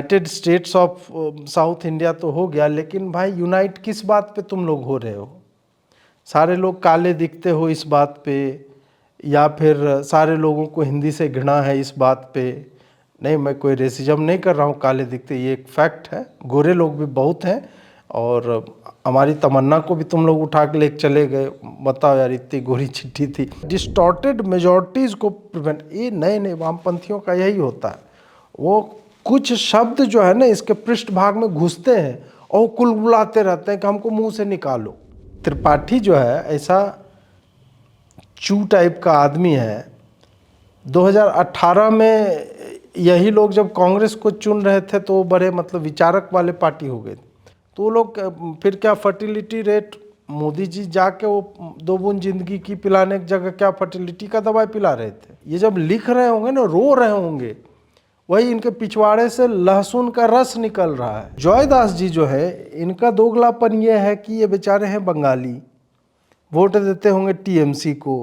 United states of south India तो हो गया, लेकिन भाई यूनाइट किस बात पे तुम लोग हो रहे हो? सारे लोग काले दिखते हो इस बात पे, या फिर सारे लोगों को हिंदी से घृणा है इस बात पे? नहीं, मैं कोई रेसिज्म नहीं कर रहा हूँ, काले दिखते ये एक फैक्ट है, गोरे लोग भी बहुत हैं। और हमारी तमन्ना को भी तुम लोग उठा के ले चले गए, बताओ यार, इतनी गोरी चिट्ठी थी। डिस्टॉर्टेड मेजॉरिटीज़ को प्रिवेंट, ये नए नए वामपंथियों का यही होता है। वो कुछ शब्द जो है ना इसके पृष्ठभाग में घुसते हैं और कुलबुलाते रहते हैं कि हमको मुंह से निकालो। त्रिपाठी जो है ऐसा चू टाइप का आदमी है। 2018 में यही लोग जब कांग्रेस को चुन रहे थे तो वो बड़े मतलब विचारक वाले पार्टी हो गए, तो वो लोग फिर क्या फर्टिलिटी रेट, मोदी जी जाके वो 2 बूंद जिंदगी की पिलाने की जगह क्या फर्टिलिटी का दवाई पिला रहे थे। ये जब लिख रहे होंगे ना, रो रहे होंगे, वही इनके पिछवाड़े से लहसुन का रस निकल रहा है। जॉयदास जी जो है, इनका दोगलापन ये है कि ये बेचारे हैं बंगाली, वोट देते होंगे टीएमसी को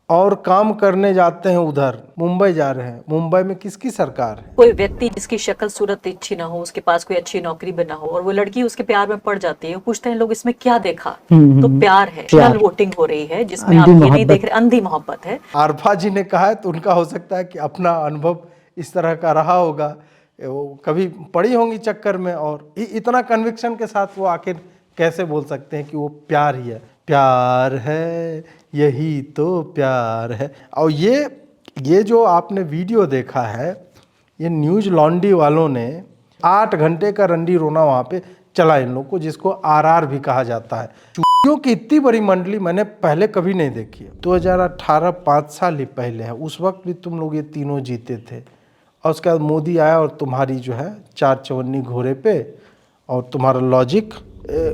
और काम करने जाते हैं उधर, मुंबई जा रहे हैं। मुंबई में किसकी सरकार है? कोई व्यक्ति जिसकी शक्ल सूरत अच्छी ना हो, उसके पास कोई अच्छी नौकरी भी ना हो, और वो लड़की उसके प्यार में पड़ जाती है, वो पूछते हैं लोग इसमें क्या देखा? तो प्यार है, नल वोटिंग हो रही है जिसमें आप ये नहीं देख रहे, अंधी मोहब्बत है। आरफा जी ने कहा है तो उनका हो सकता है कि अपना अनुभव इस तरह का रहा होगा, वो कभी पड़ी होंगी चक्कर में, और इतना कन्विक्शन के साथ वो आखिर कैसे बोल सकते हैं कि वो प्यार ही है? प्यार है, यही तो प्यार है। और ये जो आपने वीडियो देखा है, ये न्यूज लॉन्ड्री वालों ने 8 घंटे का रंडी रोना वहाँ पे चला इन लोग को, जिसको आरआर भी कहा जाता है। चूतियों की इतनी बड़ी मंडली मैंने पहले कभी नहीं देखी है। 2018 5 साल ही पहले है, उस वक्त भी तुम लोग ये तीनों जीते थे, और उसके बाद मोदी आया और तुम्हारी जो है 4 चवन्नी घोड़े पे, और तुम्हारा लॉजिक,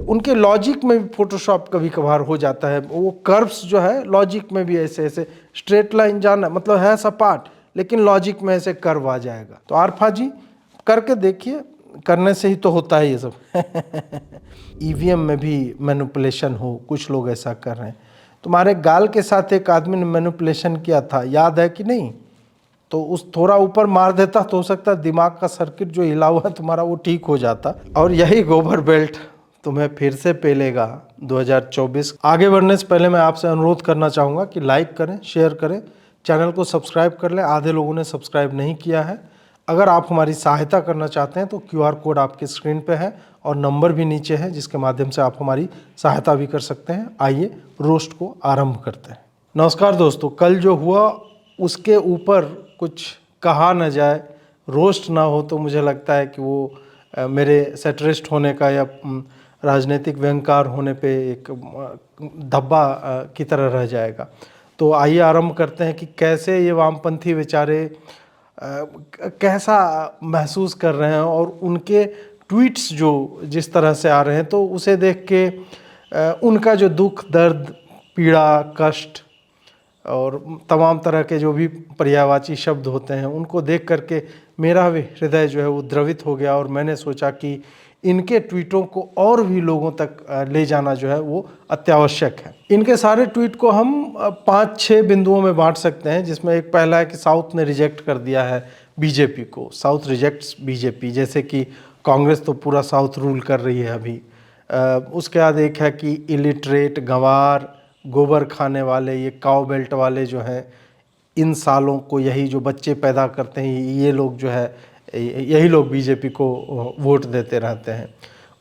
उनके लॉजिक में भी फोटोशॉप कभी कभार हो जाता है। वो कर्व्स जो है लॉजिक में भी ऐसे ऐसे स्ट्रेट लाइन जाना मतलब है सपाट, लेकिन लॉजिक में ऐसे कर्व आ जाएगा। तो आरफा जी करके देखिए, करने से ही तो होता है ये सब। ईवीएम में भी मैनिपुलेशन हो, कुछ लोग ऐसा कर रहे हैं। तुम्हारे गाल के साथ एक आदमी ने मैनिपुलेशन किया था, याद है कि नहीं? तो उस थोड़ा ऊपर मार देता तो हो सकता है दिमाग का सर्किट जो हिला हुआ है तुम्हारा वो ठीक हो जाता। और यही गोबर बेल्ट तुम्हें फिर से पेलेगा 2024। आगे बढ़ने से पहले मैं आपसे अनुरोध करना चाहूँगा कि लाइक करें, शेयर करें, चैनल को सब्सक्राइब कर लें। आधे लोगों ने सब्सक्राइब नहीं किया है। अगर आप हमारी सहायता करना चाहते हैं तो QR कोड आपके स्क्रीन पे है और नंबर भी नीचे है, जिसके माध्यम से आप हमारी सहायता भी कर सकते हैं। आइए रोस्ट को आरंभ करते हैं। नमस्कार दोस्तों, कल जो हुआ उसके ऊपर कुछ कहा न जाए, रोस्ट ना हो तो मुझे लगता है कि वो मेरे सेटरिस्ट होने का या राजनीतिक व्यंगकार होने पे एक धब्बा की तरह रह जाएगा। तो आइए आरंभ करते हैं कि कैसे ये वामपंथी बेचारे कैसा महसूस कर रहे हैं, और उनके ट्वीट्स जो जिस तरह से आ रहे हैं, तो उसे देख के उनका जो दुख, दर्द, पीड़ा, कष्ट और तमाम तरह के जो भी पर्यायवाची शब्द होते हैं, उनको देख करके मेरा भी हृदय जो है वो द्रवित हो गया। और मैंने सोचा कि इनके ट्वीटों को और भी लोगों तक ले जाना जो है वो अत्यावश्यक है। इनके सारे ट्वीट को हम 5-6 बिंदुओं में बांट सकते हैं, जिसमें एक पहला है कि साउथ ने रिजेक्ट कर दिया है बीजेपी को, साउथ रिजेक्ट्स बीजेपी, जैसे कि कांग्रेस तो पूरा साउथ रूल कर रही है अभी। उसके बाद एक है कि इलिटरेट, गंवार, गोबर खाने वाले, ये काव बेल्ट वाले जो हैं, इन सालों को यही जो बच्चे पैदा करते हैं, ये लोग जो है यही लोग बीजेपी को वोट देते रहते हैं।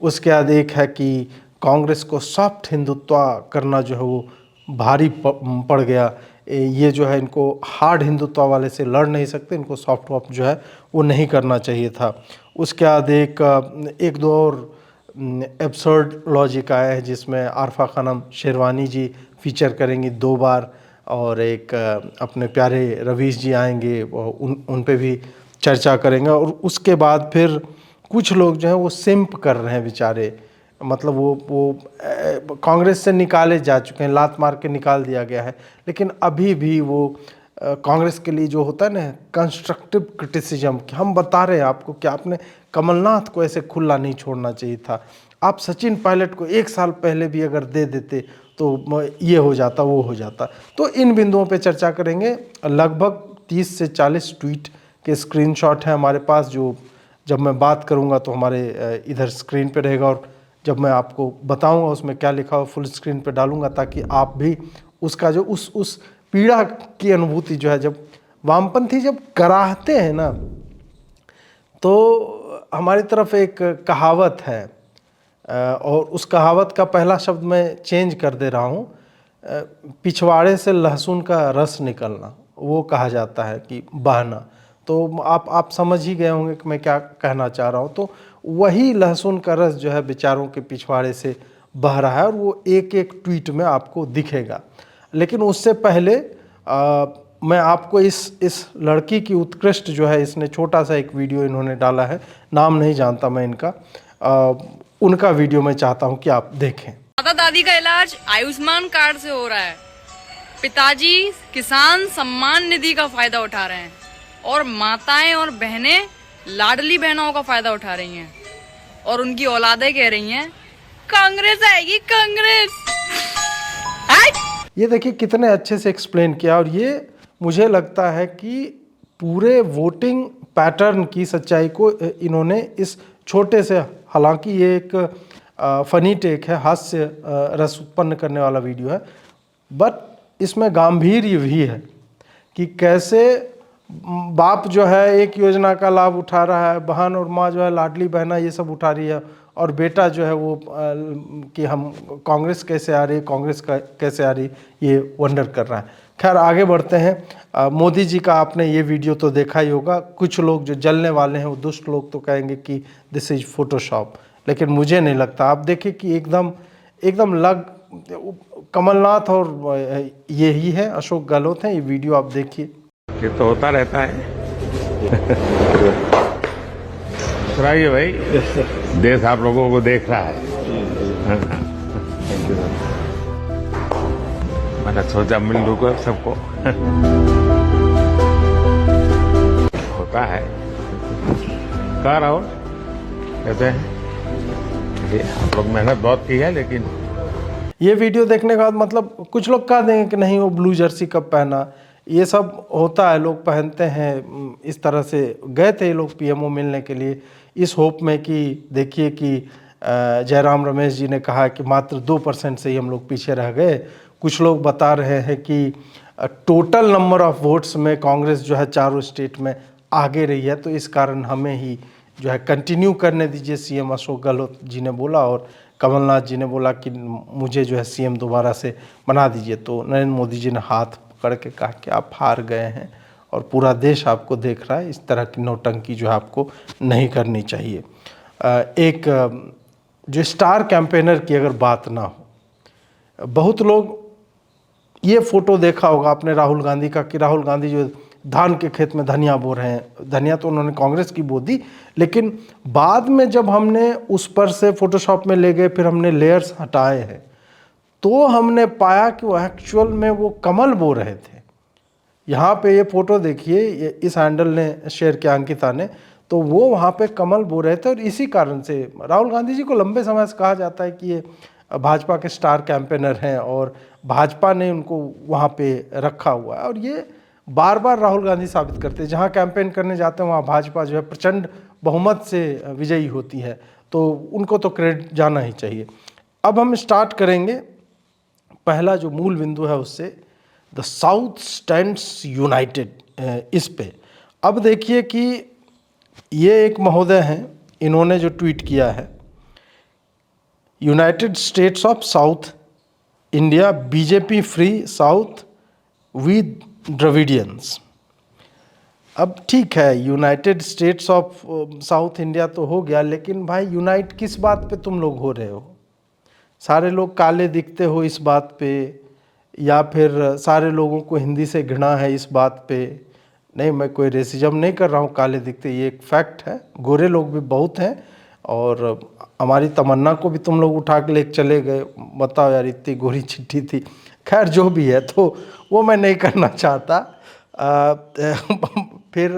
उसके बाद एक है कि कांग्रेस को सॉफ्ट हिंदुत्व करना जो है वो भारी पड़ गया। ये जो है इनको हार्ड हिंदुत्व वाले से लड़ नहीं सकते, इनको सॉफ्ट वॉप जो है वो नहीं करना चाहिए था। उसके बाद एक दो और एब्सर्ड लॉजिक आया है, जिसमें आरफा खानम शेरवानी जी फीचर करेंगी 2 बार, और एक अपने प्यारे रवीश जी आएंगे, उन पे भी चर्चा करेंगे। और उसके बाद फिर कुछ लोग जो हैं वो सिंप कर रहे हैं बेचारे, मतलब वो कांग्रेस से निकाले जा चुके हैं, लात मार के निकाल दिया गया है, लेकिन अभी भी वो कांग्रेस के लिए जो होता है ना कंस्ट्रक्टिव क्रिटिसिज्म, कि हम बता रहे हैं आपको कि आपने कमलनाथ को ऐसे खुला नहीं छोड़ना चाहिए था, आप सचिन पायलट को 1 साल पहले भी अगर दे देते तो ये हो जाता, वो हो जाता। तो इन बिंदुओं पे चर्चा करेंगे। लगभग 30 से 40 ट्वीट के स्क्रीनशॉट हैं हमारे पास, जो जब मैं बात करूँगा तो हमारे इधर स्क्रीन पे रहेगा, और जब मैं आपको बताऊँगा उसमें क्या लिखा हो फुल स्क्रीन पे डालूँगा, ताकि आप भी उसका जो उस पीड़ा की अनुभूति जो है, जब वामपंथी जब कराहते हैं ना, तो हमारी तरफ एक कहावत है, और उस कहावत का पहला शब्द मैं चेंज कर दे रहा हूँ, पिछवाड़े से लहसुन का रस निकलना, वो कहा जाता है कि बहना। तो आप समझ ही गए होंगे कि मैं क्या कहना चाह रहा हूँ। तो वही लहसुन का रस जो है बेचारों के पिछवाड़े से बह रहा है, और वो एक एक ट्वीट में आपको दिखेगा। लेकिन उससे पहले मैं आपको इस लड़की की उत्कृष्ट जो है, इसने छोटा सा एक वीडियो इन्होंने डाला है, नाम नहीं जानता मैं इनका, उनका वीडियो मैं चाहता हूं कि आप देखें। दादा दादी का इलाज आयुष्मान कार्ड से हो रहा है, पिताजी किसान सम्मान निधि का फायदा उठा रहे हैं, और माताएं और बहनें लाडली बहनों का फायदा उठा रही हैं, और उनकी औलादें कह रही हैं कांग्रेस आएगी कांग्रेस। ये देखिए कितने अच्छे से एक्सप्लेन किया, और ये मुझे लगता है कि पूरे वोटिंग पैटर्न की सच्चाई को इन्होंने इस छोटे से, हालांकि ये एक फनी टेक है, हास्य रस उत्पन्न करने वाला वीडियो है, बट इसमें गांभीर्य भी है कि कैसे बाप जो है एक योजना का लाभ उठा रहा है, बहन और माँ जो है लाडली बहना ये सब उठा रही है, और बेटा जो है वो कि हम कांग्रेस कैसे आ रही, कांग्रेस का कैसे आ रही, ये वंडर कर रहा है। खैर आगे बढ़ते हैं। मोदी जी का आपने ये वीडियो तो देखा ही होगा। कुछ लोग जो जलने वाले हैं, वो दुष्ट लोग, तो कहेंगे कि दिस इज फोटोशॉप, लेकिन मुझे नहीं लगता। आप देखिए कि एकदम कमलनाथ और ये ही है, अशोक गहलोत हैं। ये वीडियो आप देखिए। ये तो होता रहता है। सुनाइए भाई, देश आप लोगों को देख रहा है। मैंने सोचा मिल लूँगा सबको। होता है, कह रहा हूँ, कहते हैं आप लोग मेहनत बहुत की है, लेकिन ये वीडियो देखने के बाद मतलब कुछ लोग कह देंगे कि नहीं वो ब्लू जर्सी कब पहना, ये सब होता है, लोग पहनते हैं इस तरह से। गए थे ये लोग पीएमओ मिलने के लिए इस होप में कि देखिए कि जयराम रमेश जी ने कहा कि मात्र 2% से ही हम लोग पीछे रह गए। कुछ लोग बता रहे हैं कि टोटल नंबर ऑफ वोट्स में कांग्रेस जो है चारों स्टेट में आगे रही है, तो इस कारण हमें ही जो है कंटिन्यू करने दीजिए, सीएम अशोक गहलोत जी ने बोला, और कमलनाथ जी ने बोला कि मुझे जो है सीएम दोबारा से बना दीजिए। तो नरेंद्र मोदी जी ने हाथ पकड़ के कहा कि आप हार गए हैं और पूरा देश आपको देख रहा है, इस तरह की नौटंकी जो है आपको नहीं करनी चाहिए। एक जो स्टार कैंपेनर की अगर बात ना हो, बहुत लोग ये फोटो देखा होगा आपने राहुल गांधी का, कि राहुल गांधी जो धान के खेत में धनिया बो रहे हैं। धनिया तो उन्होंने कांग्रेस की बो दी, लेकिन बाद में जब हमने उस पर से फोटोशॉप में ले गए, फिर हमने लेयर्स हटाए हैं, तो हमने पाया कि वो एक्चुअल में वो कमल बो रहे थे। यहाँ पे ये फोटो देखिए, इस हैंडल ने शेयर किया, अंकिता ने, तो वो वहाँ पे कमल बो रहे थे। और इसी कारण से राहुल गांधी जी को लंबे समय से कहा जाता है कि ये भाजपा के स्टार कैंपेनर हैं, और भाजपा ने उनको वहाँ पे रखा हुआ है। और ये बार बार राहुल गांधी साबित करते हैं, जहाँ कैंपेन करने जाते हैं वहाँ भाजपा जो है प्रचंड बहुमत से विजयी होती है, तो उनको तो क्रेडिट जाना ही चाहिए। अब हम स्टार्ट करेंगे, पहला जो मूल बिंदु है उससे, द साउथ स्टैंड्स यूनाइटेड, इस पे। अब देखिए कि ये एक महोदय हैं, इन्होंने जो ट्वीट किया है, United states of south India BJP free south with Dravidians. अब ठीक है, United states of south India तो हो गया, लेकिन भाई यूनाइट किस बात पे तुम लोग हो रहे हो? सारे लोग काले दिखते हो इस बात पे, या फिर सारे लोगों को हिंदी से घृणा है इस बात पे? नहीं, मैं कोई रेसिज्म नहीं कर रहा हूँ, काले दिखते, ये एक फैक्ट है। गोरे लोग भी बहुत हैं, और हमारी तमन्ना को भी तुम लोग उठा के लेके चले गए। बताओ यार, इतनी गोरी चिट्ठी थी। खैर जो भी है, तो वो मैं नहीं करना चाहता। फिर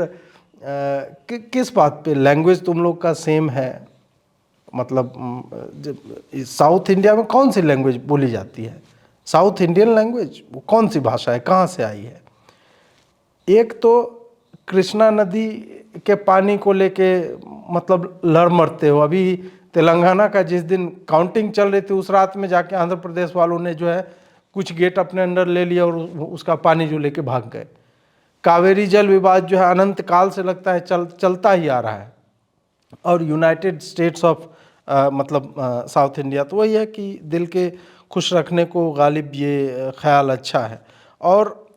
किस बात पे? लैंग्वेज तुम लोग का सेम है, मतलब साउथ इंडिया में कौन सी लैंग्वेज बोली जाती है? साउथ इंडियन लैंग्वेज, वो कौन सी भाषा है, कहाँ से आई है? एक तो कृष्णा नदी के पानी को लेके मतलब लड़ मरते हो। अभी तेलंगाना का जिस दिन काउंटिंग चल रही थी उस रात में जाके आंध्र प्रदेश वालों ने जो है कुछ गेट अपने अंदर ले लिया और उसका पानी जो लेके भाग गए। कावेरी जल विवाद जो है अनंत काल से लगता है चलता ही आ रहा है। और यूनाइटेड स्टेट्स ऑफ मतलब साउथ इंडिया, तो वही है कि दिल के खुश रखने को गालिब ये ख्याल अच्छा है। और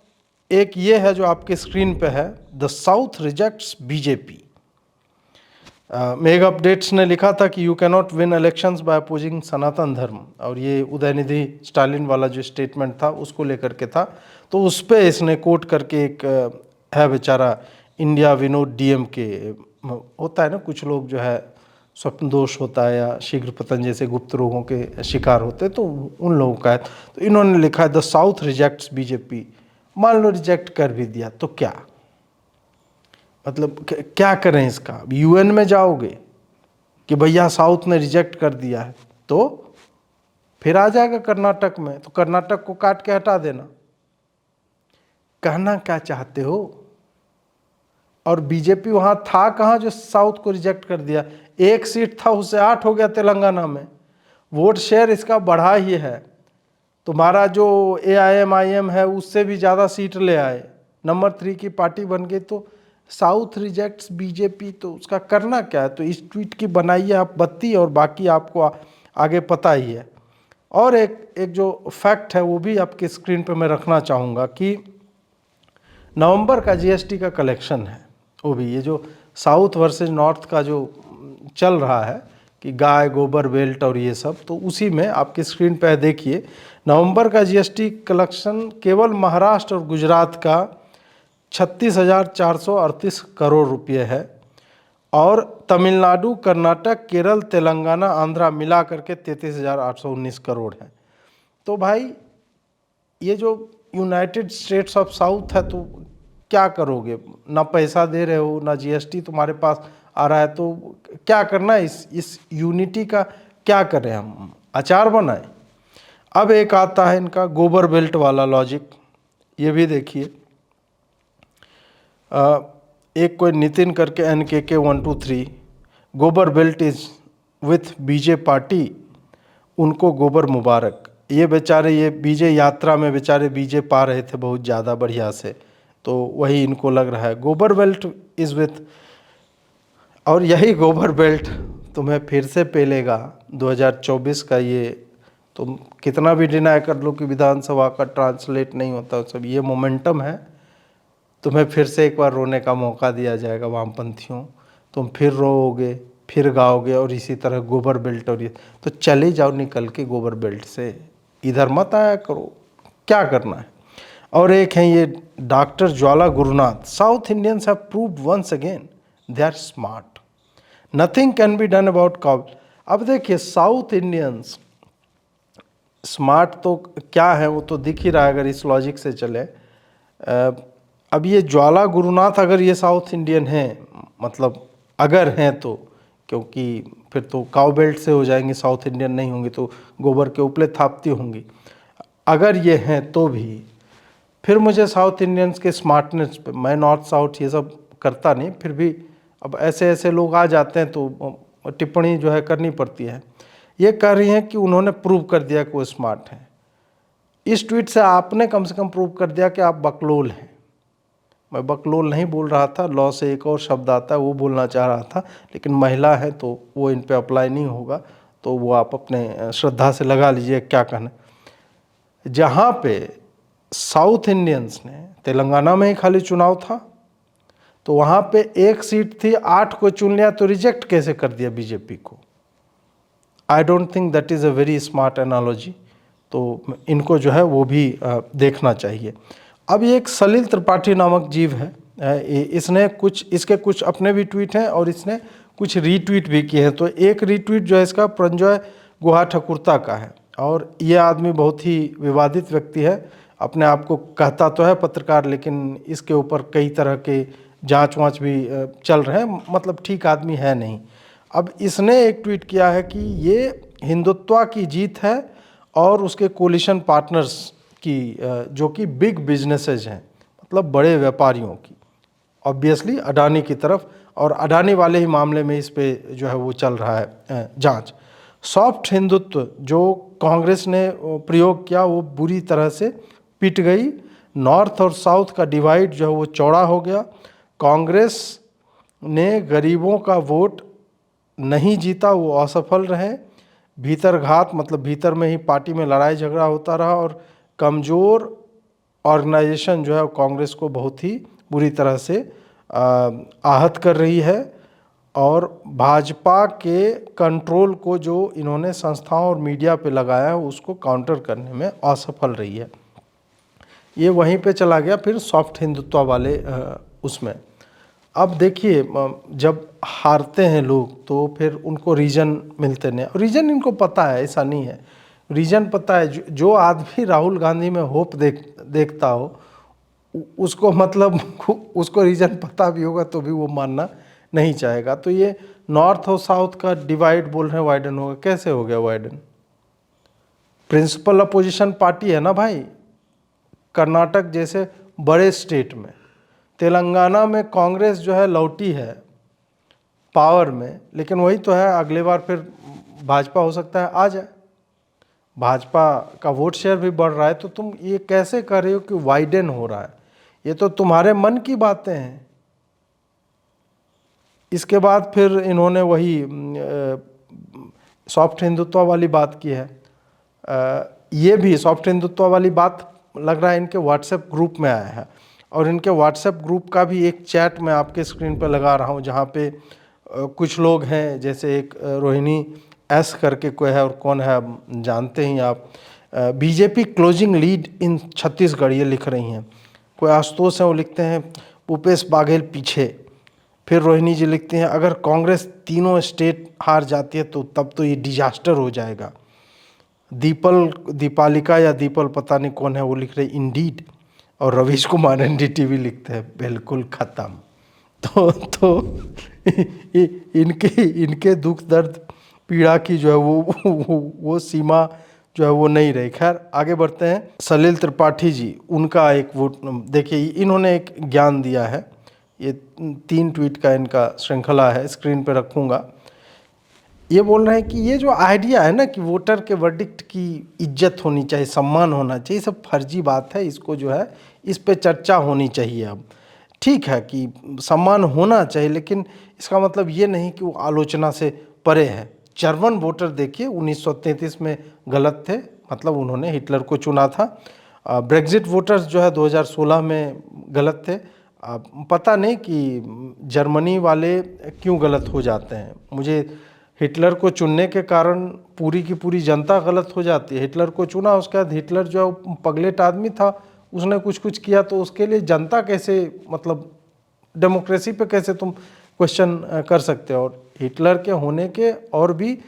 एक ये है जो आपके स्क्रीन पे है, the south rejects BJP. Mega updates ने लिखा था कि you can not win elections by opposing Sanatan Dharma, और ये उदयनिधि स्टालिन वाला जो स्टेटमेंट था उसको लेकर के था। तो उस पर इसने कोट करके एक है बेचारा इंडिया विनोद डीएम के, होता है ना कुछ लोग जो है स्वप्न दोष होता है या शीघ्र पतन जैसे गुप्त रोगों के शिकार होते हैं, तो उन लोगों का है। तो इन्होंने लिखा है द साउथ रिजेक्ट्स बीजेपी। मान लो रिजेक्ट कर भी दिया तो क्या मतलब क्या करें इसका? यूएन में जाओगे कि भैया साउथ ने रिजेक्ट कर दिया है, तो फिर आ जाएगा कर्नाटक में, तो कर्नाटक को काट के हटा देना। कहना क्या चाहते हो? और बीजेपी वहां था कहां जो साउथ को रिजेक्ट कर दिया? एक सीट था उससे 8 हो गया तेलंगाना में। वोट शेयर इसका बढ़ा ही है। तुम्हारा जो AIM है उससे भी ज़्यादा सीट ले आए, नंबर 3 की पार्टी बन गई। तो साउथ रिजेक्ट्स बीजेपी, तो उसका करना क्या है? तो इस ट्वीट की बनाइए आप बत्ती, और बाकी आपको आगे पता ही है। और एक जो फैक्ट है वो भी आपके स्क्रीन पे मैं रखना चाहूँगा कि नवंबर का GST का कलेक्शन है, वो भी ये जो साउथ वर्सेस नॉर्थ का जो चल रहा है कि गाय गोबर बेल्ट और ये सब, तो उसी में आपकी स्क्रीन पे देखिए नवंबर का GST कलेक्शन केवल महाराष्ट्र और गुजरात का 36,438 करोड़ रुपये है, और तमिलनाडु, कर्नाटक, केरल, तेलंगाना, आंध्रा मिला करके 33,819 करोड़ है। तो भाई ये जो यूनाइटेड स्टेट्स ऑफ साउथ है, तो क्या करोगे? ना पैसा दे रहे हो, ना GST तुम्हारे पास आ रहा है, तो क्या करना है? इस यूनिटी का क्या करें हम? अचार बनाएं? अब एक आता है इनका गोबर बेल्ट वाला लॉजिक, ये भी देखिए। एक कोई नितिन करके NKK 123, गोबर belt is with BJ party, उनको गोबर मुबारक। ये बेचारे ये बीजे यात्रा में बेचारे बीजे पा रहे थे बहुत ज़्यादा बढ़िया से, तो वही इनको लग रहा है गोबर बेल्ट इज़ विथ। और यही गोबर बेल्ट तुम्हें फिर से पेलेगा 2024 का। ये तुम कितना भी डिनाई कर लो कि विधानसभा का ट्रांसलेट नहीं होता सब, ये मोमेंटम है। तुम्हें फिर से एक बार रोने का मौका दिया जाएगा वामपंथियों, तुम फिर रोओगे, फिर गाओगे, और इसी तरह गोबर बेल्ट। और ये तो चले जाओ निकल के गोबर बेल्ट से, इधर मत आया करो, क्या करना है। और एक है ये doctor Jwala Gurunath, South Indians have proved once again they are smart, nothing can be done about cow. अब देखिए साउथ इंडियंस स्मार्ट तो क्या है वो तो दिख ही रहा है अगर इस लॉजिक से चले। अब ये ज्वाला गुरुनाथ अगर ये साउथ इंडियन हैं, मतलब अगर हैं तो, क्योंकि फिर तो काउ बेल्ट से हो जाएंगे, साउथ इंडियन नहीं होंगे तो गोबर के उपले थापती होंगी। अगर ये हैं तो भी फिर मुझे साउथ इंडियंस के स्मार्टनेस पे, मैं नॉर्थ साउथ ये सब करता नहीं, फिर भी अब ऐसे ऐसे लोग आ जाते हैं तो टिप्पणी जो है करनी पड़ती है। ये कह रही हैं कि उन्होंने प्रूव कर दिया कि वो स्मार्ट हैं। इस ट्वीट से आपने कम से कम प्रूव कर दिया कि आप बकलोल हैं। मैं बकलोल नहीं बोल रहा था, लॉ से एक और शब्द आता है वो बोलना चाह रहा था, लेकिन महिला है तो वो इन पे अप्लाई नहीं होगा, तो वो आप अपने श्रद्धा से लगा लीजिए क्या कहना। जहाँ पे साउथ इंडियंस ने, तेलंगाना में ही खाली चुनाव था, तो वहाँ पे एक सीट थी, 8 को चुन लिया, तो रिजेक्ट कैसे कर दिया बीजेपी को? I don't think that is a very smart analogy. तो इनको जो है वो भी देखना चाहिए। अब ये एक सलिल त्रिपाठी नामक जीव है, इसने इसके कुछ अपने भी ट्वीट हैं और इसने कुछ रीट्वीट भी किए हैं। तो एक रीट्वीट जो है इसका प्रंजॉय गुहा ठकुरता का है, और ये आदमी बहुत ही विवादित व्यक्ति है। अपने आप को कहता तो है पत्रकार, लेकिन इसके ऊपर कई तरह के जांच वाँच भी चल रहे हैं, मतलब ठीक आदमी है नहीं। अब इसने एक ट्वीट किया है कि ये हिंदुत्व की जीत है और उसके कोलिशन पार्टनर्स की, जो कि बिग बिजनेसेस हैं, मतलब बड़े व्यापारियों की, ऑब्वियसली अडानी की तरफ और अडानी वाले ही मामले में इस पे जो है वो चल रहा है जांच। सॉफ्ट हिंदुत्व जो कांग्रेस ने प्रयोग किया वो बुरी तरह से पिट गई। नॉर्थ और साउथ का डिवाइड जो है वो चौड़ा हो गया। कांग्रेस ने गरीबों का वोट नहीं जीता, वो असफल रहे। भीतरघात मतलब भीतर में ही पार्टी में लड़ाई झगड़ा होता रहा और कमज़ोर ऑर्गेनाइजेशन जो है कांग्रेस को बहुत ही बुरी तरह से आहत कर रही है। और भाजपा के कंट्रोल को जो इन्होंने संस्थाओं और मीडिया पे लगाया है उसको काउंटर करने में असफल रही है। ये वहीं पे चला गया फिर सॉफ्ट हिंदुत्व वाले उसमें। अब देखिए जब हारते हैं लोग तो फिर उनको रीजन मिलते नहीं। रीजन इनको पता है, ऐसा नहीं है, रीजन पता है। जो आदमी राहुल गांधी में होप देखता हो उसको मतलब उसको रीजन पता भी होगा तो भी वो मानना नहीं चाहेगा। तो ये नॉर्थ और साउथ का डिवाइड बोल रहे हैं वाइडन होगा, कैसे हो गया वाइडन? प्रिंसिपल अपोजिशन पार्टी है ना भाई। कर्नाटक जैसे बड़े स्टेट में, तेलंगाना में कांग्रेस जो है लौटी है पावर में, लेकिन वही तो है, अगले बार फिर भाजपा हो सकता है आ जाए, भाजपा का वोट शेयर भी बढ़ रहा है। तो तुम ये कैसे कर रहे हो कि वाइडन हो रहा है? ये तो तुम्हारे मन की बातें हैं। इसके बाद फिर इन्होंने वही सॉफ्ट हिंदुत्व वाली बात की है। ये भी सॉफ्ट हिंदुत्व वाली बात लग रहा है इनके व्हाट्सएप ग्रुप में आया है, और इनके व्हाट्सएप ग्रुप का भी एक चैट मैं आपके स्क्रीन पर लगा रहा हूँ, जहाँ पे कुछ लोग हैं, जैसे एक रोहिणी एस करके कोई है, और कौन है आप जानते ही आप। BJP closing lead in Chhattisgarh ये लिख रही हैं। कोई आशुतोष है वो लिखते हैं भूपेश बाघेल पीछे। फिर रोहिणी जी लिखती हैं अगर कांग्रेस तीनों स्टेट हार जाती है तो तब तो ये डिजास्टर हो जाएगा। दीपालिका या दीपल पता नहीं कौन है वो लिख रहे इंडीड। और रवीश कुमार एनडीटीवी लिखते हैं बिल्कुल ख़त्म। तो इनके दुख दर्द पीड़ा की जो है वो सीमा जो है वो नहीं रही। खैर आगे बढ़ते हैं। सलिल त्रिपाठी जी, उनका एक वो देखिए, इन्होंने एक ज्ञान दिया है। ये 3 ट्वीट का इनका श्रृंखला है, स्क्रीन पे रखूँगा। ये बोल रहे हैं कि ये जो आइडिया है ना कि वोटर के वर्डिक्ट की इज्जत होनी चाहिए, सम्मान होना चाहिए, सब फर्जी बात है। इसको जो है इस पे चर्चा होनी चाहिए। अब ठीक है कि सम्मान होना चाहिए, लेकिन इसका मतलब ये नहीं कि वो आलोचना से परे है। जर्मन वोटर देखिए 1933 में गलत थे, मतलब उन्होंने हिटलर को चुना था। ब्रेग्जिट वोटर्स जो है 2016 में गलत थे। पता नहीं कि जर्मनी वाले क्यों गलत हो जाते हैं। मुझे हिटलर को चुनने के कारण पूरी की पूरी जनता गलत हो जाती है। हिटलर को चुना, उसके बाद हिटलर जो है पगलेट आदमी था, उसने कुछ किया, तो उसके लिए जनता कैसे, मतलब डेमोक्रेसी पे कैसे तुम क्वेश्चन कर सकते हो। और हिटलर के होने के और भी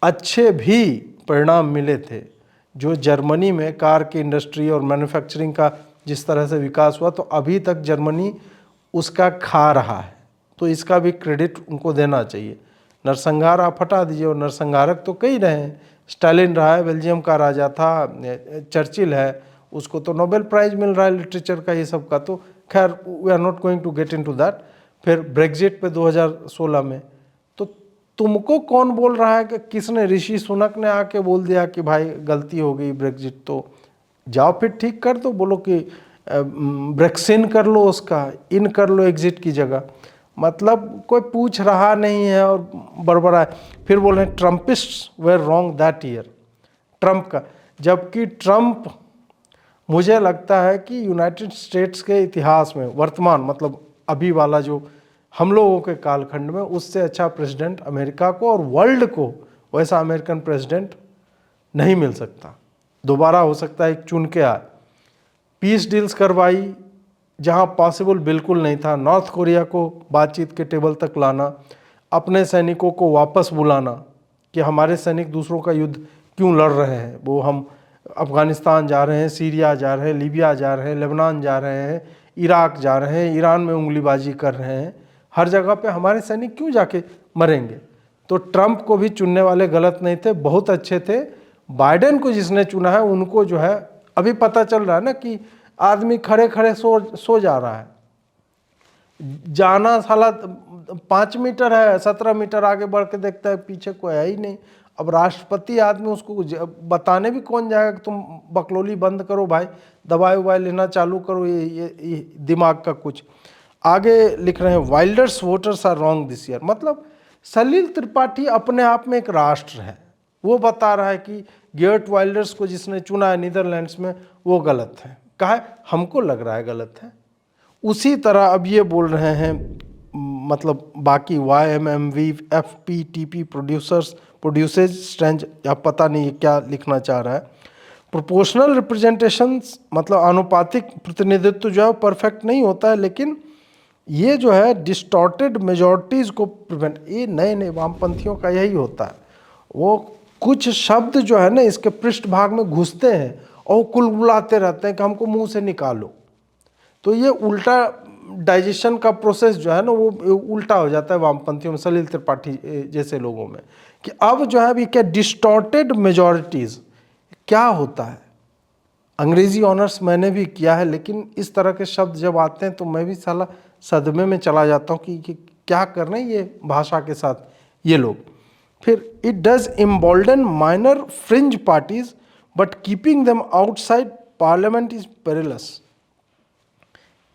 अच्छे भी परिणाम मिले थे। जो जर्मनी में कार की इंडस्ट्री और मैन्युफैक्चरिंग का जिस तरह से विकास हुआ, तो अभी तक जर्मनी उसका खा रहा है, तो इसका भी क्रेडिट उनको देना चाहिए। नरसंहार आप हटा दीजिए, और नरसंहारक तो कई रहे हैं। स्टालिन रहा है, बेल्जियम का राजा था, चर्चिल है, उसको तो नोबेल प्राइज मिल रहा है लिटरेचर का, ये सब का। तो खैर we are not going to get into that. फिर ब्रेग्जिट पे 2016 में, तो तुमको कौन बोल रहा है कि किसने, ऋषि सुनक ने आके बोल दिया कि भाई गलती हो गई ब्रेग्जिट, तो जाओ फिर ठीक कर दो। बोलो कि ब्रेक्सिन कर लो, उसका इन कर लो एग्जिट की जगह। मतलब कोई पूछ रहा नहीं है और बड़बड़ा है। फिर बोल रहे हैं Trumpists were wrong that year, Trump का, जबकि ट्रम्प मुझे लगता है कि यूनाइटेड स्टेट्स के इतिहास में वर्तमान, मतलब अभी वाला जो हम लोगों के कालखंड में, उससे अच्छा प्रेसिडेंट अमेरिका को और वर्ल्ड को वैसा अमेरिकन प्रेसिडेंट नहीं मिल सकता। दोबारा हो सकता है चुन के आए। पीस डील्स करवाई जहां पॉसिबल बिल्कुल नहीं था। नॉर्थ कोरिया को बातचीत के टेबल तक लाना, अपने सैनिकों को वापस बुलाना कि हमारे सैनिक दूसरों का युद्ध क्यों लड़ रहे हैं। वो हम अफ़गानिस्तान जा रहे हैं, सीरिया जा रहे हैं, लीबिया जा रहे हैं, लेबनान जा रहे हैं, इराक जा रहे हैं, ईरान में उंगलीबाजी कर रहे हैं, हर जगह पे हमारे सैनिक क्यों जाके मरेंगे। तो ट्रंप को भी चुनने वाले गलत नहीं थे, बहुत अच्छे थे। बाइडेन को जिसने चुना है उनको जो है अभी पता चल रहा है ना कि आदमी खड़े खड़े सो जा रहा है। जाना साला 5 मीटर है, 17 मीटर आगे बढ़ के देखता है पीछे कोई है ही नहीं। अब राष्ट्रपति आदमी, उसको बताने भी कौन जाएगा कि तुम बकलोली बंद करो भाई, दवाई उवाई लेना चालू करो, ये दिमाग का कुछ। आगे लिख रहे हैं Wilders voters are wrong this year. मतलब सलील त्रिपाठी अपने आप में एक राष्ट्र है। वो बता रहा है कि गेर्ट वाइल्डर्स को जिसने चुना है नीदरलैंड्स में वो गलत है। कहा है, हमको लग रहा है गलत है। उसी तरह अब ये बोल रहे हैं, मतलब बाकी YMMV FPTP प्रोड्यूसेज स्ट्रेंज, या पता नहीं क्या लिखना चाह रहा है। प्रोपोर्शनल रिप्रेजेंटेशंस मतलब आनुपातिक प्रतिनिधित्व जो है परफेक्ट नहीं होता है, लेकिन ये जो है डिस्टॉर्टेड मेजॉरिटीज़ को प्रिवेंट, ये नए नए वामपंथियों का यही होता है। वो कुछ शब्द जो है ना इसके पृष्ठभाग में घुसते हैं और कुलबुलाते रहते हैं कि हमको मुंह से निकालो। तो ये उल्टा डाइजेशन का प्रोसेस जो है ना वो उल्टा हो जाता है वामपंथियों में, सलील त्रिपाठी जैसे लोगों में, कि अब जो है अभी क्या डिस्टॉर्टेड मेजॉरिटीज़ क्या होता है। अंग्रेजी ऑनर्स मैंने भी किया है, लेकिन इस तरह के शब्द जब आते हैं तो मैं भी साला सदमे में चला जाता हूँ कि क्या कर रहे हैं ये भाषा के साथ ये लोग। फिर it does embolden minor fringe parties but keeping them outside parliament is perilous.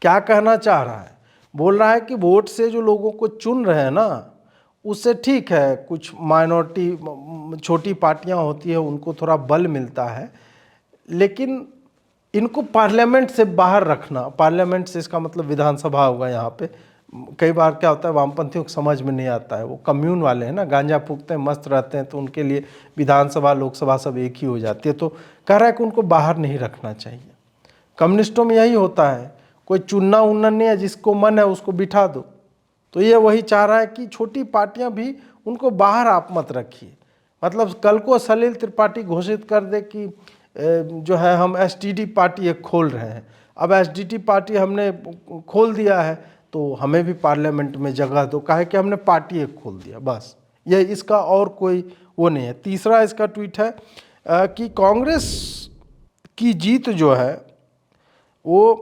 क्या कहना चाह रहा है? बोल रहा है कि वोट से जो लोगों को चुन रहे हैं ना, उससे ठीक है, कुछ माइनॉरिटी छोटी पार्टियां होती है उनको थोड़ा बल मिलता है, लेकिन इनको पार्लियामेंट से बाहर रखना। पार्लियामेंट से इसका मतलब विधानसभा होगा यहाँ पे। कई बार क्या होता है वामपंथियों को समझ में नहीं आता है, वो कम्यून वाले हैं ना, गांजा फूकते हैं, मस्त रहते हैं, तो उनके लिए विधानसभा लोकसभा सब एक ही हो जाती है। तो कह रहा है कि उनको बाहर नहीं रखना चाहिए। कम्युनिस्टों में यही होता है, कोई चुनना उन्ना नहीं है, जिसको मन है उसको बिठा दो। तो ये वही चाह रहा है कि छोटी पार्टियां भी उनको बाहर आप मत रखिए। मतलब कल को सलील त्रिपाठी घोषित कर दे कि जो है हम STD पार्टी एक खोल रहे हैं। अब STD पार्टी हमने खोल दिया है तो हमें भी पार्लियामेंट में जगह दो, काहे कि हमने पार्टी एक खोल दिया, बस ये इसका और कोई वो नहीं है। तीसरा इसका ट्वीट है कि कांग्रेस की जीत जो है वो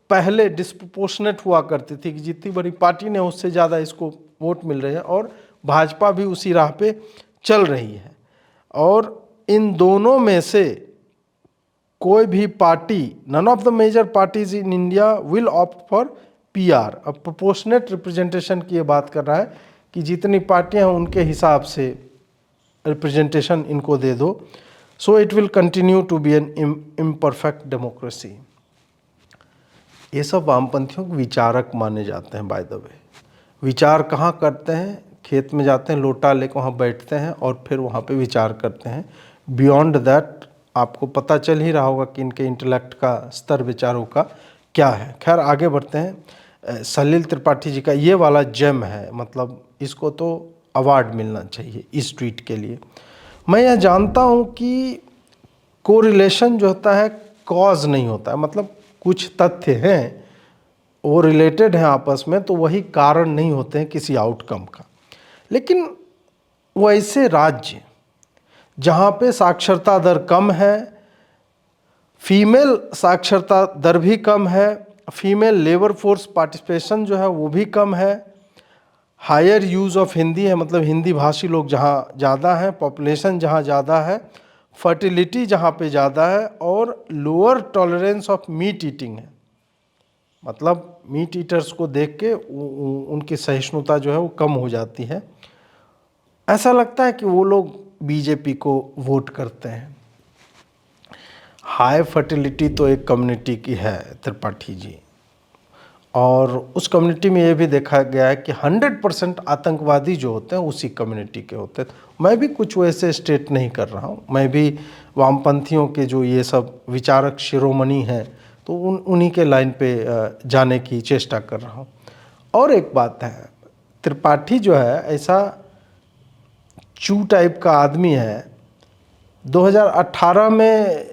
पहले डिस्प्रोपोर्शनेट हुआ करती थी कि जितनी बड़ी पार्टी ने उससे ज़्यादा इसको वोट मिल रहे हैं, और भाजपा भी उसी राह पे चल रही है। और इन दोनों में से कोई भी party, none of the major parties in India will opt for PR। अब प्रोपोर्शनेट रिप्रेजेंटेशन की ये बात कर रहा है कि जितनी पार्टियां हैं उनके हिसाब से रिप्रेजेंटेशन इनको दे दो। So it will continue to be an imperfect democracy. ये सब वामपंथियों के विचारक माने जाते हैं। बाय द वे, विचार कहाँ करते हैं? खेत में जाते हैं, लोटा लेकर वहाँ बैठते हैं और फिर वहाँ पे विचार करते हैं। बियॉन्ड दैट आपको पता चल ही रहा होगा कि इनके इंटेलेक्ट का स्तर विचारों का क्या है। खैर आगे बढ़ते हैं। सलील त्रिपाठी जी का ये वाला जेम है, मतलब इसको तो अवार्ड मिलना चाहिए इस ट्वीट के लिए। मैं यह जानता हूँ कि कोरिलेशन जो होता है कॉज नहीं होता है, मतलब कुछ तथ्य हैं वो रिलेटेड हैं आपस में, तो वही कारण नहीं होते हैं किसी आउटकम का। लेकिन वैसे राज्य जहाँ पे साक्षरता दर कम है, फीमेल साक्षरता दर भी कम है, फीमेल लेबर फोर्स पार्टिसिपेशन जो है वो भी कम है, हायर यूज़ ऑफ हिंदी है, मतलब हिंदी भाषी लोग जहाँ ज़्यादा हैं, पॉपुलेशन जहाँ ज़्यादा है, फर्टिलिटी जहाँ पे ज़्यादा है, और lower tolerance of meat eating है। मतलब मीट ईटर्स को देख के उनकी सहिष्णुता जो है वो कम हो जाती है। ऐसा लगता है कि वो लोग बीजेपी को वोट करते हैं। हाई फर्टिलिटी तो एक कम्युनिटी की है त्रिपाठी जी, और उस कम्युनिटी में ये भी देखा गया है कि 100% आतंकवादी जो होते हैं उसी कम्युनिटी के होते हैं। मैं भी कुछ वैसे स्टेट नहीं कर रहा हूँ, मैं भी वामपंथियों के जो ये सब विचारक शिरोमणि हैं तो उन्हीं के लाइन पे जाने की चेष्टा कर रहा हूँ। और एक बात है, त्रिपाठी जो है ऐसा चू टाइप का आदमी है। 2018 में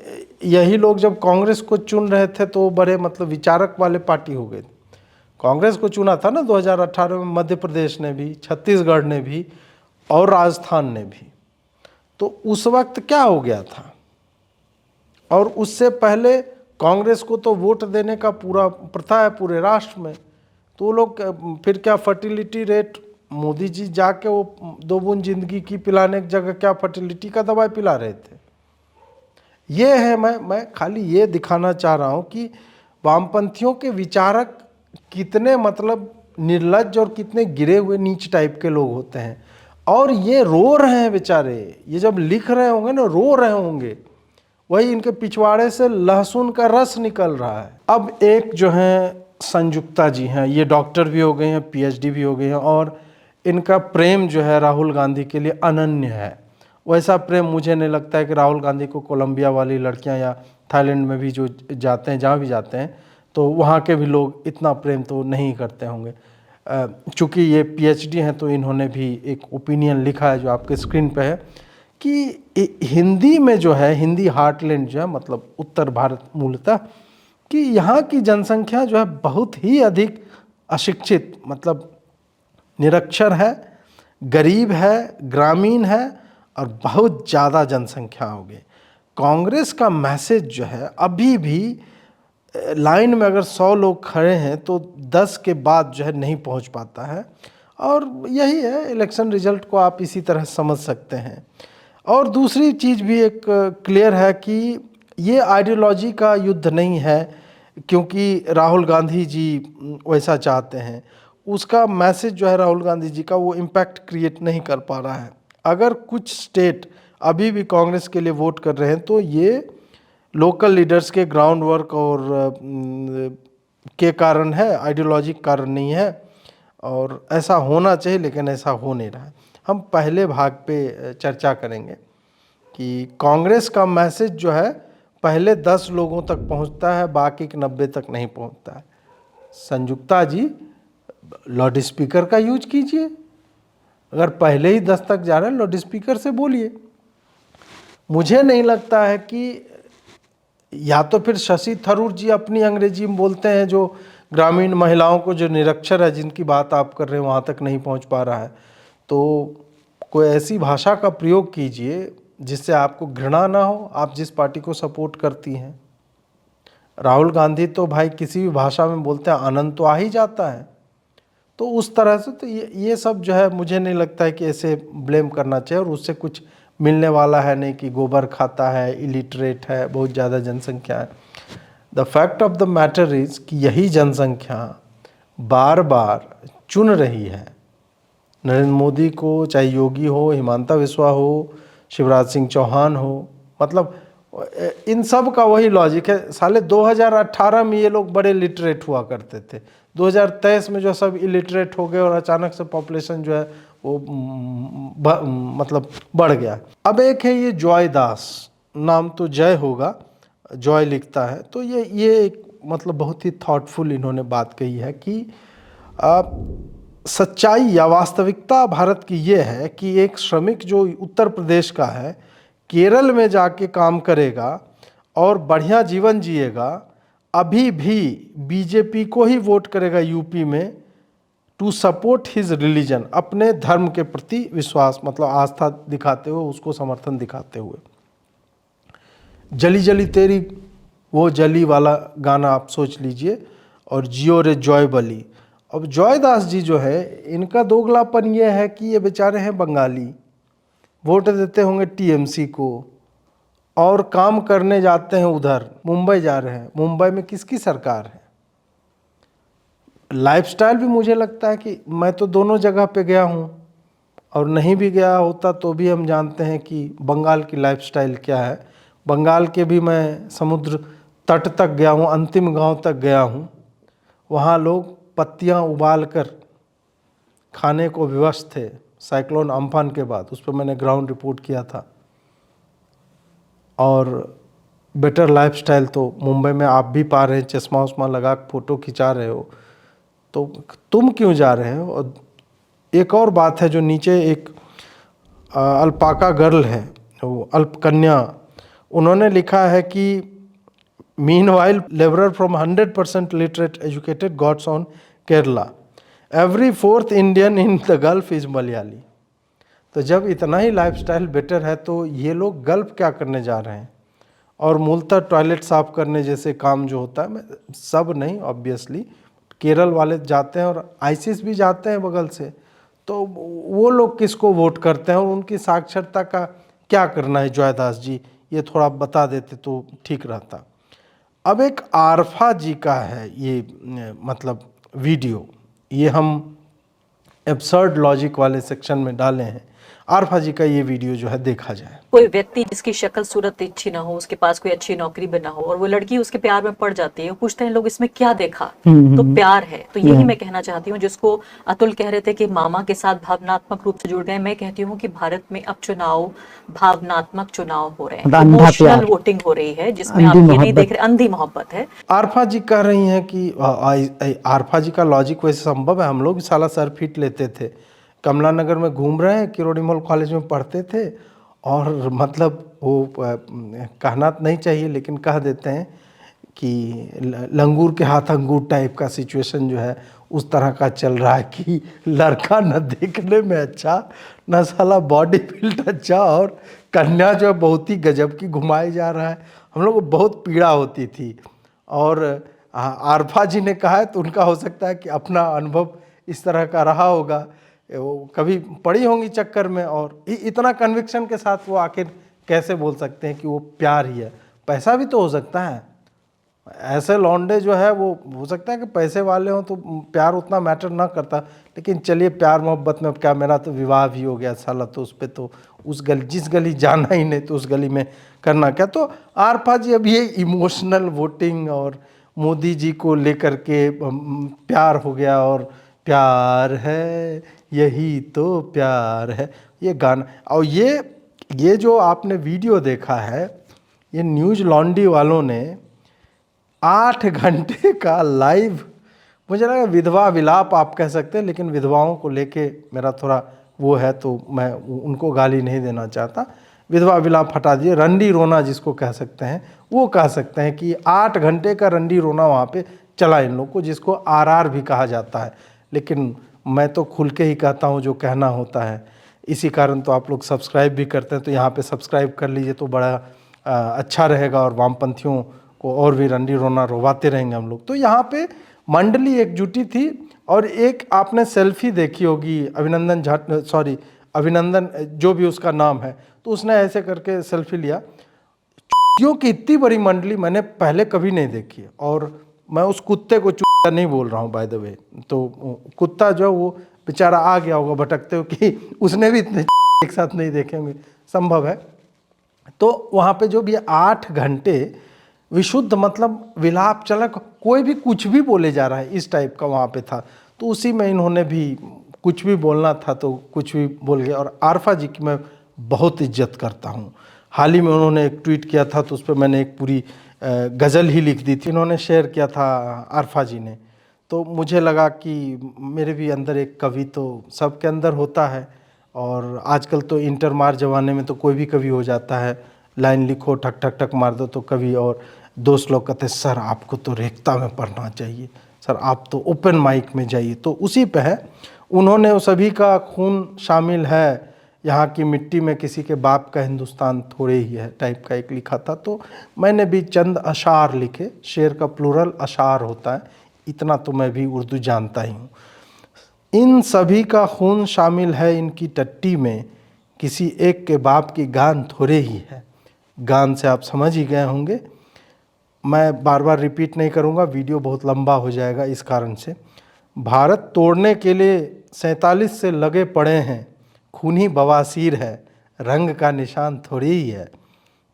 यही लोग जब कांग्रेस को चुन रहे थे तो बड़े मतलब विचारक वाले पार्टी हो गए। कांग्रेस को चुना था ना 2018 में, मध्य प्रदेश ने भी, छत्तीसगढ़ ने भी और राजस्थान ने भी। तो उस वक्त क्या हो गया था? और उससे पहले कांग्रेस को तो वोट देने का पूरा प्रथा है पूरे राष्ट्र में। तो वो लोग फिर क्या फर्टिलिटी रेट मोदी जी जाके वो 2 बूंद जिंदगी की पिलाने की जगह क्या फर्टिलिटी का दवाई पिला रहे थे। ये है, मैं खाली ये दिखाना चाह रहा हूँ कि वामपंथियों के विचारक कितने मतलब निर्लज्ज और कितने गिरे हुए नीच टाइप के लोग होते हैं। और ये रो रहे हैं बेचारे, ये जब लिख रहे होंगे ना रो रहे होंगे, वही इनके पिछवाड़े से लहसुन का रस निकल रहा है। अब एक जो है संयुक्ता जी हैं, ये डॉक्टर भी हो गए हैं, पीएचडी भी हो गए हैं, और इनका प्रेम जो है राहुल गांधी के लिए अनन्य है। वैसा प्रेम मुझे नहीं लगता है कि राहुल गांधी को कोलंबिया वाली लड़कियां या थाईलैंड में भी जो जाते हैं, जहाँ भी जाते हैं, तो वहाँ के भी लोग इतना प्रेम तो नहीं करते होंगे। चूँकि ये पीएचडी हैं तो इन्होंने भी एक ओपिनियन लिखा है जो आपके स्क्रीन पे है कि हिंदी में जो है, हिंदी हार्टलैंड जो है मतलब उत्तर भारत मूलतः, कि यहाँ की जनसंख्या जो है बहुत ही अधिक अशिक्षित मतलब निरक्षर है, गरीब है, ग्रामीण है और बहुत ज़्यादा जनसंख्या हो गई। कांग्रेस का मैसेज जो है अभी भी लाइन में अगर 100 लोग खड़े हैं तो 10 के बाद जो है नहीं पहुंच पाता है। और यही है, इलेक्शन रिजल्ट को आप इसी तरह समझ सकते हैं। और दूसरी चीज़ भी एक क्लियर है कि ये आइडियोलॉजी का युद्ध नहीं है, क्योंकि राहुल गांधी जी वैसा चाहते हैं। उसका मैसेज जो है राहुल गांधी जी का, वो इम्पैक्ट क्रिएट नहीं कर पा रहा है। अगर कुछ स्टेट अभी भी कांग्रेस के लिए वोट कर रहे हैं तो ये लोकल लीडर्स के ग्राउंड वर्क और के कारण है, आइडियोलॉजिक कारण नहीं है। और ऐसा होना चाहिए लेकिन ऐसा हो नहीं रहा है। हम पहले भाग पे चर्चा करेंगे कि कांग्रेस का मैसेज जो है पहले 10 लोगों तक पहुंचता है, बाकी के 90 तक नहीं पहुंचता है। संयुक्ता जी, लाउड स्पीकर का यूज कीजिए। अगर पहले ही 10 तक जा रहे हैं, लाउड स्पीकर से बोलिए। मुझे नहीं लगता है कि, या तो फिर शशि थरूर जी अपनी अंग्रेजी में बोलते हैं, जो ग्रामीण महिलाओं को जो निरक्षर है जिनकी बात आप कर रहे हैं वहाँ तक नहीं पहुँच पा रहा है, तो कोई ऐसी भाषा का प्रयोग कीजिए जिससे आपको घृणा ना हो, आप जिस पार्टी को सपोर्ट करती हैं। राहुल गांधी तो भाई किसी भी भाषा में बोलते हैं, आनंद तो आ ही जाता है। तो उस तरह से तो ये सब जो है मुझे नहीं लगता है कि ऐसे ब्लेम करना चाहिए। और उससे कुछ मिलने वाला है नहीं कि गोबर खाता है, इलिटरेट है, बहुत ज़्यादा जनसंख्या है। The fact of the matter is कि यही जनसंख्या बार बार चुन रही है नरेंद्र मोदी को, चाहे योगी हो, हिमांता बिस्वा हो, शिवराज सिंह चौहान हो। मतलब इन सब का वही लॉजिक है। साले 2018 में ये लोग बड़े लिटरेट हुआ करते थे, 2023 में जो सब इलिटरेट हो गए और अचानक से पॉपुलेशन जो है वो मतलब बढ़ गया। अब एक है ये जॉय दास, नाम तो जय होगा, जॉय लिखता है। तो ये एक मतलब बहुत ही थॉटफुल इन्होंने बात कही है कि सच्चाई या वास्तविकता भारत की ये है कि एक श्रमिक जो उत्तर प्रदेश का है, केरल में जाके काम करेगा और बढ़िया जीवन जिएगा, अभी भी बीजेपी को ही वोट करेगा यूपी में, टू सपोर्ट हिज रिलीजन, अपने धर्म के प्रति विश्वास मतलब आस्था दिखाते हुए, उसको समर्थन दिखाते हुए। जली जली तेरी, वो जली वाला गाना आप सोच लीजिए, और जियो रे जॉय बली। अब जॉय दास जी जो है, इनका दोगलापन ये है कि ये बेचारे हैं बंगाली, वोट देते होंगे टीएमसी को और काम करने जाते हैं उधर, मुंबई जा रहे हैं। मुंबई में किसकी सरकार है? लाइफस्टाइल भी मुझे लगता है कि मैं तो दोनों जगह पे गया हूँ, और नहीं भी गया होता तो भी हम जानते हैं कि बंगाल की लाइफस्टाइल क्या है। बंगाल के भी मैं समुद्र तट तक गया हूँ, अंतिम गांव तक गया हूँ। वहाँ लोग पत्तियाँ उबाल कर खाने को विवश थे साइक्लोन अम्फान के बाद। उस पर मैंने ग्राउंड रिपोर्ट किया था। और बेटर लाइफस्टाइल तो मुंबई में आप भी पा रहे हैं, चश्मा उश्मा लगा फ़ोटो खिंचा रहे हो, तो तुम क्यों जा रहे हो? और एक और बात है जो नीचे एक अल्पाका गर्ल है, वो अल्पकन्या, उन्होंने लिखा है कि meanwhile labourer from 100% literate educated God's own Kerala, every 4th Indian in the Gulf is Malayali. तो जब इतना ही लाइफस्टाइल बेटर है तो ये लोग गल्फ क्या करने जा रहे हैं? और मूलतः टॉयलेट साफ करने जैसे काम जो होता है, सब नहीं ऑब्वियसली, केरल वाले जाते हैं और आईसिस भी जाते हैं बगल से, तो वो लोग किसको वोट करते हैं और उनकी साक्षरता का क्या करना है जॉयदास जी, ये थोड़ा बता देते तो ठीक रहता। अब एक आरफा जी का है ये मतलब वीडियो, ये हम एब्सर्ड लॉजिक वाले सेक्शन में डाले हैं। आरफा जी का ये वीडियो जो है देखा जाए। कोई व्यक्ति जिसकी शक्ल सूरत अच्छी ना हो, उसके पास कोई अच्छी नौकरी भी ना हो, और वो लड़की उसके प्यार में पड़ जाती है, वो पूछते हैं लोग इसमें क्या देखा, तो प्यार है। तो यही मैं कहना चाहती हूँ, जिसको अतुल कह रहे थे कि मामा के साथ भावनात्मक रूप से जुड़ गए, मैं कहती हूँ कि भारत में अब चुनाव भावनात्मक चुनाव हो रहे हैं, इमोशनल वोटिंग हो रही है, जिसमें आप ये नहीं देख रहे, अंधी मोहब्बत है। आरफा जी कह रही हैं कि आरफा जी का लॉजिक वैसे संभव है, हम लोग साला सर फीट लेते थे, कमला नगर में घूम रहे हैं, किरोड़ी मॉल कॉलेज में पढ़ते थे, और मतलब वो कहना नहीं चाहिए लेकिन कह देते हैं कि लंगूर के हाथ अंगूर टाइप का सिचुएशन जो है उस तरह का चल रहा है कि लड़का न देखने में अच्छा, न साला बॉडी बिल्ड अच्छा, और कन्या जो है बहुत ही गजब की घुमाई जा रहा है। हम लोग को बहुत पीड़ा होती थी। और आरफा जी ने कहा है तो उनका हो सकता है कि अपना अनुभव इस तरह का रहा होगा, वो कभी पड़ी होंगी चक्कर में, और इतना कन्विक्शन के साथ वो आखिर कैसे बोल सकते हैं कि वो प्यार ही है। पैसा भी तो हो सकता है, ऐसे लौंडे जो है वो हो सकता है कि पैसे वाले हों तो प्यार उतना मैटर ना करता, लेकिन चलिए प्यार मोहब्बत में क्या, मेरा तो विवाह भी हो गया साला, तो उस पर तो उस गली, जिस गली जाना ही नहीं तो उस गली में करना क्या। तो आरफा जी अब ये इमोशनल वोटिंग और मोदी जी को लेकर के प्यार हो गया, और प्यार है यही तो प्यार है, ये गाना। और ये जो आपने वीडियो देखा है, ये न्यूज़ लॉन्ड्री वालों ने 8 घंटे का लाइव, मुझे लगा विधवा विलाप आप कह सकते हैं, लेकिन विधवाओं को लेके मेरा थोड़ा वो है तो मैं उनको गाली नहीं देना चाहता, विधवा विलाप हटा दिए, रंडी रोना जिसको कह सकते हैं, वो कह सकते हैं कि 8 घंटे का रंडी रोना वहाँ पे चला इन लोग को, जिसको आरआर भी कहा जाता है। लेकिन मैं तो खुल के ही कहता हूँ जो कहना होता है, इसी कारण तो आप लोग सब्सक्राइब भी करते हैं, तो यहाँ पे सब्सक्राइब कर लीजिए तो बड़ा अच्छा रहेगा, और वामपंथियों को और भी रंडी रोना रोवाते रहेंगे हम लोग। तो यहाँ पे मंडली एकजुटी थी, और एक आपने सेल्फी देखी होगी अभिनंदन जो भी उसका नाम है, तो उसने ऐसे करके सेल्फी लिया। क्योंकि इतनी बड़ी मंडली मैंने पहले कभी नहीं देखी, और मैं उस कुत्ते को चूतिया नहीं बोल रहा हूँ बाय द वे, तो कुत्ता जो वो बेचारा आ गया होगा भटकते हुए कि उसने भी इतने एक साथ नहीं देखे होंगे, संभव है। तो वहाँ पे जो भी 8 घंटे विशुद्ध मतलब विलाप चला, कोई भी कुछ भी बोले जा रहा है इस टाइप का वहाँ पे था। तो उसी में इन्होंने भी कुछ भी बोलना था तो कुछ भी बोल गया। और आरफा जी की मैं बहुत इज्जत करता हूँ। हाल ही में उन्होंने एक ट्वीट किया था तो उस पर मैंने एक पूरी गज़ल ही लिख दी थी, इन्होंने शेयर किया था आरफा जी ने। तो मुझे लगा कि मेरे भी अंदर एक कवि तो सबके अंदर होता है, और आजकल तो इंटर मार ज़माने में तो कोई भी कवि हो जाता है, लाइन लिखो ठक ठक ठक मार दो तो कवि। और दोस्त लोग कहते हैं सर आपको तो रेखता में पढ़ना चाहिए, सर आप तो ओपन माइक में जाइए, तो उसी पे है। उन्होंने सभी का खून शामिल है यहाँ की मिट्टी में, किसी के बाप का हिंदुस्तान थोड़े ही है टाइप का एक लिखा था। तो मैंने भी चंद अशार लिखे, शेर का प्लूरल अशार होता है, इतना तो मैं भी उर्दू जानता ही हूँ। इन सभी का खून शामिल है इनकी टट्टी में, किसी एक के बाप की गान थोड़े ही है। गान से आप समझ ही गए होंगे, मैं बार बार रिपीट नहीं करूँगा, वीडियो बहुत लंबा हो जाएगा इस कारण से। भारत तोड़ने के लिए 47 से लगे पड़े हैं, खूनी बवासीर है, रंग का निशान थोड़ी ही है।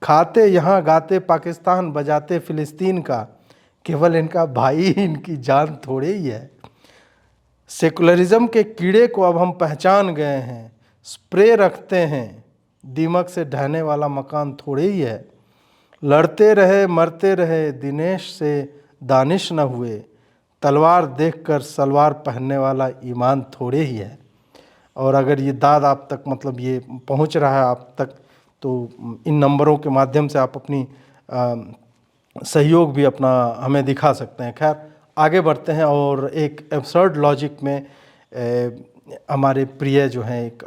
खाते यहाँ गाते पाकिस्तान, बजाते फ़िलिस्तीन का, केवल इनका भाई इनकी जान थोड़ी ही है। सेकुलरिज्म के कीड़े को अब हम पहचान गए हैं, स्प्रे रखते हैं, दीमक से ढहने वाला मकान थोड़े ही है। लड़ते रहे मरते रहे, दिनेश से दानिश न हुए, तलवार देखकर सलवार पहनने वाला ईमान थोड़े ही है। और अगर ये दाद आप तक मतलब ये पहुंच रहा है आप तक, तो इन नंबरों के माध्यम से आप अपनी सहयोग भी अपना हमें दिखा सकते हैं। खैर आगे बढ़ते हैं, और एक एब्सर्ड लॉजिक में हमारे प्रिय जो हैं, एक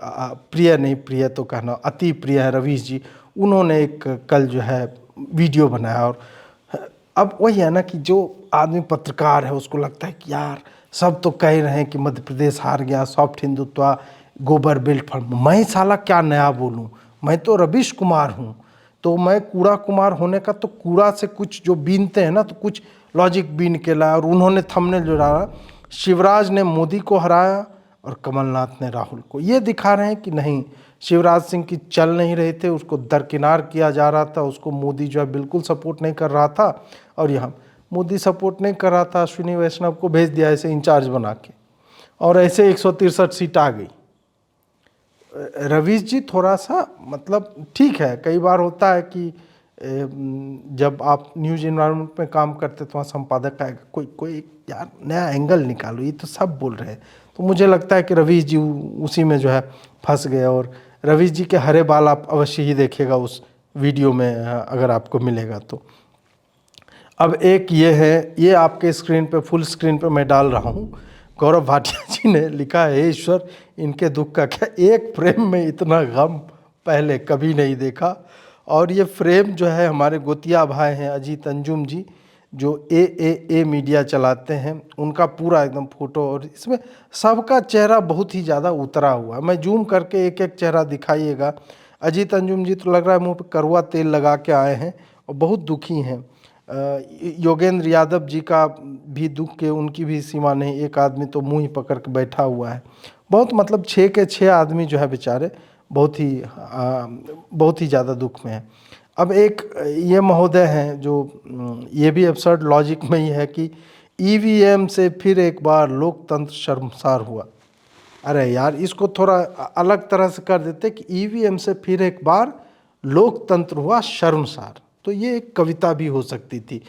प्रिय नहीं प्रिय तो कहना अति प्रिय है रवीश जी, उन्होंने एक कल जो है वीडियो बनाया। और अब वही है ना कि जो आदमी पत्रकार है उसको लगता है कि यार सब तो कह रहे हैं कि मध्य प्रदेश हार गया, सॉफ्ट हिंदुत्व, गोबर बेल्ट फंड। मैं साला क्या नया बोलूं, मैं तो रवीश कुमार हूं। तो मैं कूड़ा कुमार होने का, तो कूड़ा से कुछ जो बीनते हैं ना, तो कुछ लॉजिक बीन के लाया। और उन्होंने थंबनेल जो डाला, शिवराज ने मोदी को हराया और कमलनाथ ने राहुल को। ये दिखा रहे हैं कि नहीं, शिवराज सिंह की चल नहीं रहे थे, उसको दरकिनार किया जा रहा था, उसको मोदी जो है बिल्कुल सपोर्ट नहीं कर रहा था। और यहाँ मोदी सपोर्ट नहीं कर रहा था, अश्विनी वैष्णव को भेज दिया ऐसे इंचार्ज बना के, और ऐसे 163 सीट आ गई। रवीश जी थोड़ा सा मतलब ठीक है, कई बार होता है कि जब आप न्यूज इन्वायरमेंट में काम करते तो वहाँ संपादक आएगा, कोई यार नया एंगल निकालो, ये तो सब बोल रहे हैं। तो मुझे लगता है कि रवीश जी उसी में जो है फंस गए। और रवीश जी के हरे बाल आप अवश्य ही देखिएगा उस वीडियो में, अगर आपको मिलेगा तो। अब एक ये है, ये आपके स्क्रीन पे, फुल स्क्रीन पे मैं डाल रहा हूँ। गौरव भाटिया जी ने लिखा है, ईश्वर इनके दुख का क्या, एक फ्रेम में इतना गम पहले कभी नहीं देखा। और ये फ्रेम जो है हमारे गोतिया भाई हैं अजीत अंजुम जी, जो ए मीडिया चलाते हैं, उनका पूरा एकदम फोटो। और इसमें सबका चेहरा बहुत ही ज़्यादा उतरा हुआ है। मैं जूम करके एक एक चेहरा दिखाइएगा। अजीत अंजुम जी तो लग रहा है मुंह पे कड़वा तेल लगा के आए हैं और बहुत दुखी हैं। योगेंद्र यादव जी का भी दुख के, उनकी भी सीमा नहीं, एक आदमी तो मुंह ही पकड़ के बैठा हुआ है। बहुत मतलब 6 के 6 आदमी जो है बेचारे बहुत ही ज़्यादा दुख में है। अब एक ये महोदय हैं जो, ये भी एब्सर्ड लॉजिक में ही है कि ईवीएम से फिर एक बार लोकतंत्र शर्मसार हुआ। अरे यार, इसको थोड़ा अलग तरह से कर देते कि ईवीएम से फिर एक बार लोकतंत्र हुआ शर्मसार, तो ये एक कविता भी हो सकती थी।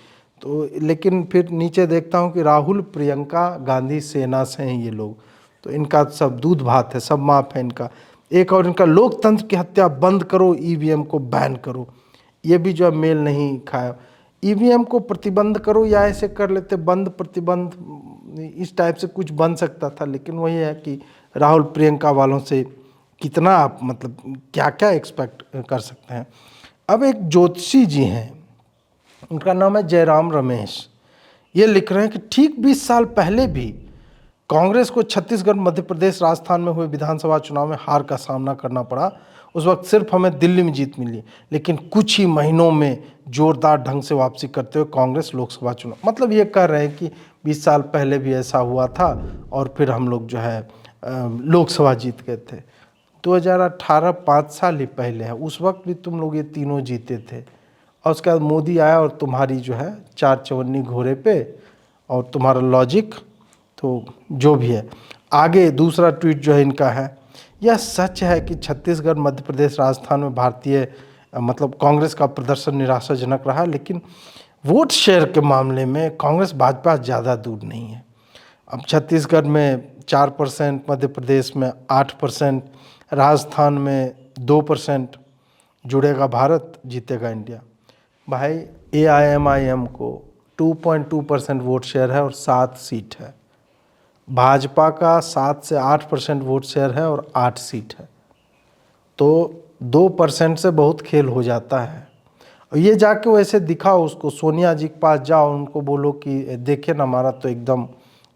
तो लेकिन फिर नीचे देखता हूँ कि राहुल प्रियंका गांधी सेना से हैं ये लोग, तो इनका सब दूध भात है, सब माफ है इनका। एक और इनका लोकतंत्र की हत्या बंद करो, ईवीएम को बैन करो, ये भी जो है मेल नहीं खाया। ईवीएम को प्रतिबंध करो, या ऐसे कर लेते बंद प्रतिबंध, इस टाइप से कुछ बन सकता था। लेकिन वही है कि राहुल प्रियंका वालों से कितना आप मतलब क्या क्या एक्सपेक्ट कर सकते हैं। अब एक ज्योतिषी जी हैं, उनका नाम है जयराम रमेश। ये लिख रहे हैं कि ठीक 20 साल पहले भी कांग्रेस को छत्तीसगढ़, मध्य प्रदेश, राजस्थान में हुए विधानसभा चुनाव में हार का सामना करना पड़ा। उस वक्त सिर्फ हमें दिल्ली में जीत मिली, लेकिन कुछ ही महीनों में जोरदार ढंग से वापसी करते हुए कांग्रेस लोकसभा चुनाव। मतलब ये कह रहे हैं कि 20 साल पहले भी ऐसा हुआ था और फिर हम लोग जो है लोकसभा जीत गए थे। 2018 5 साल ही पहले है, उस वक्त भी तुम लोग ये तीनों जीते थे। और उसके बाद मोदी आया और तुम्हारी जो है 4 चवन्नी घोड़े पे, और तुम्हारा लॉजिक तो जो भी है। आगे दूसरा ट्वीट जो है इनका है, यह सच है कि छत्तीसगढ़, मध्य प्रदेश, राजस्थान में भारतीय मतलब कांग्रेस का प्रदर्शन निराशाजनक रहा, लेकिन वोट शेयर के मामले में कांग्रेस भाजपा ज़्यादा दूर नहीं है। अब छत्तीसगढ़ में 4%, मध्य प्रदेश में 8%, राजस्थान में 2%, जुड़ेगा भारत, जीतेगा इंडिया। भाई AIMIM को 2.2% वोट शेयर है और 7 सीट है। भाजपा का 7 से 8% वोट शेयर है और 8 सीट है। तो 2% से बहुत खेल हो जाता है। और ये जाके वैसे दिखाओ उसको, सोनिया जी के पास जाओ, उनको बोलो कि देखिए ना, हमारा तो एकदम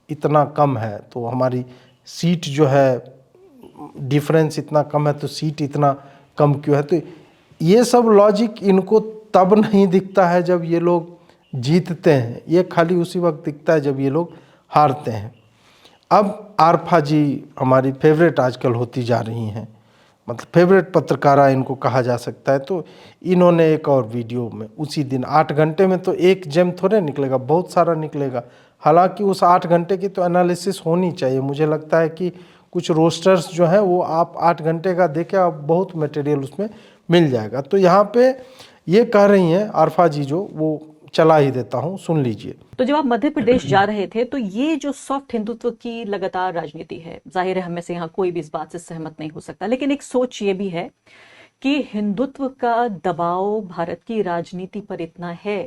इतना कम है, तो हमारी सीट जो है डिफरेंस इतना कम है, तो सीट इतना कम क्यों है। तो ये सब लॉजिक इनको तब नहीं दिखता है जब ये लोग जीतते हैं, ये खाली उसी वक्त दिखता है जब ये लोग हारते हैं। अब आरफा जी हमारी फेवरेट आजकल होती जा रही हैं, मतलब फेवरेट पत्रकारा इनको कहा जा सकता है। तो इन्होंने एक और वीडियो में उसी दिन 8 घंटे में तो एक जेम थोड़े निकलेगा, बहुत सारा निकलेगा। हालांकि उस 8 घंटे की तो एनालिसिस होनी चाहिए। मुझे लगता है कि कुछ रोस्टर्स जो हैं वो आप 8 घंटे का देखें, आप बहुत मटेरियल उसमें मिल जाएगा। तो यहाँ पे ये कह रही हैं आरफा जी, जो वो चला ही देता हूँ, सुन लीजिए। तो जब आप मध्य प्रदेश जा रहे थे, तो ये जो सॉफ्ट हिंदुत्व की लगातार राजनीति है, जाहिर है हम में से यहाँ कोई भी इस बात से सहमत नहीं हो सकता, लेकिन एक सोच ये भी है कि हिंदुत्व का दबाव भारत की राजनीति पर इतना है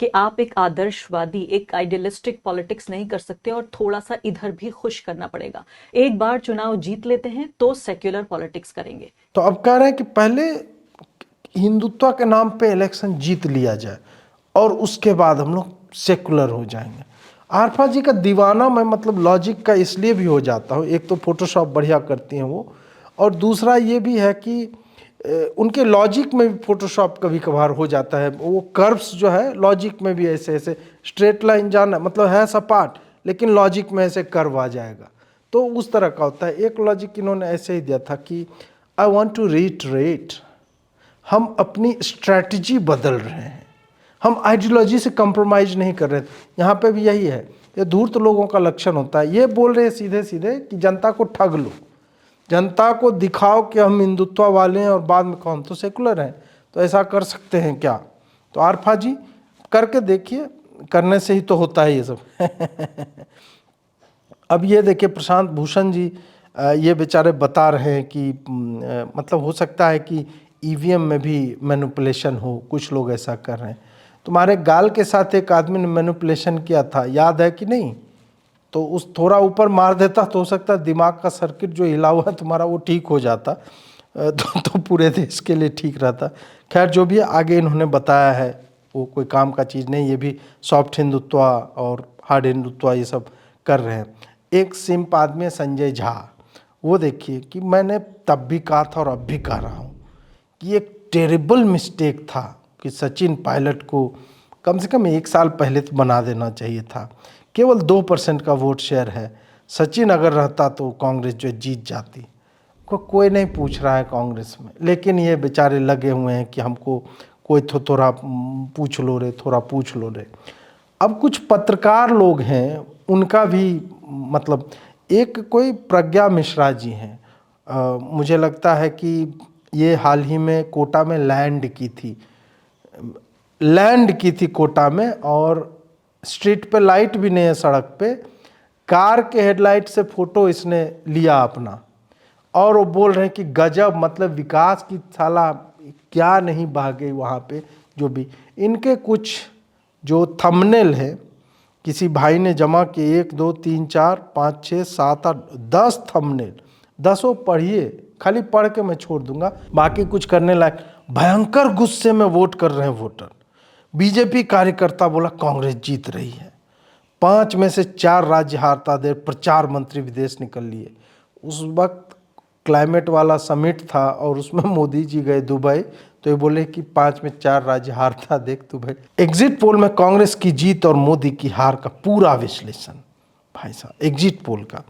कि आप एक आदर्शवादी, एक आइडियलिस्टिक पॉलिटिक्स नहीं कर सकते और थोड़ा सा इधर भी खुश करना पड़ेगा। एक बार चुनाव जीत लेते हैं तो सेक्युलर पॉलिटिक्स करेंगे। तो अब कह रहे हैं कि पहले हिंदुत्व के नाम पे इलेक्शन जीत लिया जाए और उसके बाद हम लोग सेकुलर हो जाएंगे। आरफा जी का दीवाना मैं मतलब लॉजिक का इसलिए भी हो जाता हूँ। एक तो फोटोशॉप बढ़िया करती हैं वो, और दूसरा ये भी है कि उनके लॉजिक में भी फोटोशॉप कभी कभार हो जाता है। वो कर्व्स जो है लॉजिक में भी ऐसे ऐसे स्ट्रेट लाइन जाना मतलब है सपाट, लेकिन लॉजिक में ऐसे कर्व आ जाएगा, तो उस तरह का होता है। एक लॉजिक इन्होंने ऐसे ही दिया था कि आई वॉन्ट टू रीटरेट, हम अपनी स्ट्रैटेजी बदल रहे हैं, हम आइडियोलॉजी से कंप्रोमाइज नहीं कर रहे थे। यहाँ पे भी यही है, ये धूर्त लोगों का लक्षण होता है। ये बोल रहे हैं सीधे सीधे कि जनता को ठग लो, जनता को दिखाओ कि हम हिंदुत्व वाले हैं और बाद में कौन तो सेकुलर हैं, तो ऐसा कर सकते हैं क्या? तो आरफा जी करके देखिए, करने से ही तो होता है ये सब। अब ये देखिए प्रशांत भूषण जी ये बेचारे बता रहे हैं कि मतलब हो सकता है कि ईवीएम में भी मैनिपुलेशन हो, कुछ लोग ऐसा कर रहे हैं। तुम्हारे गाल के साथ एक आदमी ने मैनिपुलेशन किया था, याद है कि नहीं? तो उस थोड़ा ऊपर मार देता तो हो सकता है दिमाग का सर्किट जो हिला हुआ है तुम्हारा वो ठीक हो जाता, तो पूरे देश के लिए ठीक रहता। खैर जो भी आगे इन्होंने बताया है वो कोई काम का चीज़ नहीं, ये भी सॉफ्ट हिंदुत्व और हार्ड हिंदुत्व ये सब कर रहे हैं। एक सिंप आदमी संजय झा, वो देखिए कि मैंने तब भी कहा था और अब भी कह रहा हूँ कि एक टेरिबल मिस्टेक था कि सचिन पायलट को कम से कम 1 साल पहले तो बना देना चाहिए था। केवल 2% का वोट शेयर है, सचिन अगर रहता तो कांग्रेस जो जीत जाती। कोई नहीं पूछ रहा है कांग्रेस में, लेकिन ये बेचारे लगे हुए हैं कि हमको कोई थोड़ा पूछ लो रे, थोड़ा पूछ लो रे। अब कुछ पत्रकार लोग हैं उनका भी मतलब, एक कोई प्रज्ञा मिश्रा जी हैं, मुझे लगता है कि ये हाल ही में कोटा में लैंड की थी कोटा में, और स्ट्रीट पे लाइट भी नहीं है सड़क पे, कार के हेडलाइट से फोटो इसने लिया अपना, और वो बोल रहे हैं कि गजब मतलब विकास की साला क्या नहीं बह गई वहाँ पे। जो भी इनके कुछ जो थंबनेल है किसी भाई ने जमा किए, 1 2 3 4 5 6 7 8 10 थंबनेल, 10 पढ़िए, खाली पढ़ के मैं छोड़ दूंगा, बाकी कुछ करने लायक। भयंकर गुस्से में वोट कर रहे हैं वोटर। बीजेपी कार्यकर्ता बोला कांग्रेस जीत रही है, 5 में से 4 राज्य हारता दे, प्रचार मंत्री विदेश निकल लिए। उस वक्त क्लाइमेट वाला समिट था और उसमें मोदी जी गए दुबई, तो ये बोले कि 5 में 4 राज्य हारता देख दुबई। एग्जिट पोल में कांग्रेस की जीत और मोदी की हार का पूरा विश्लेषण। भाई साहब एग्जिट पोल का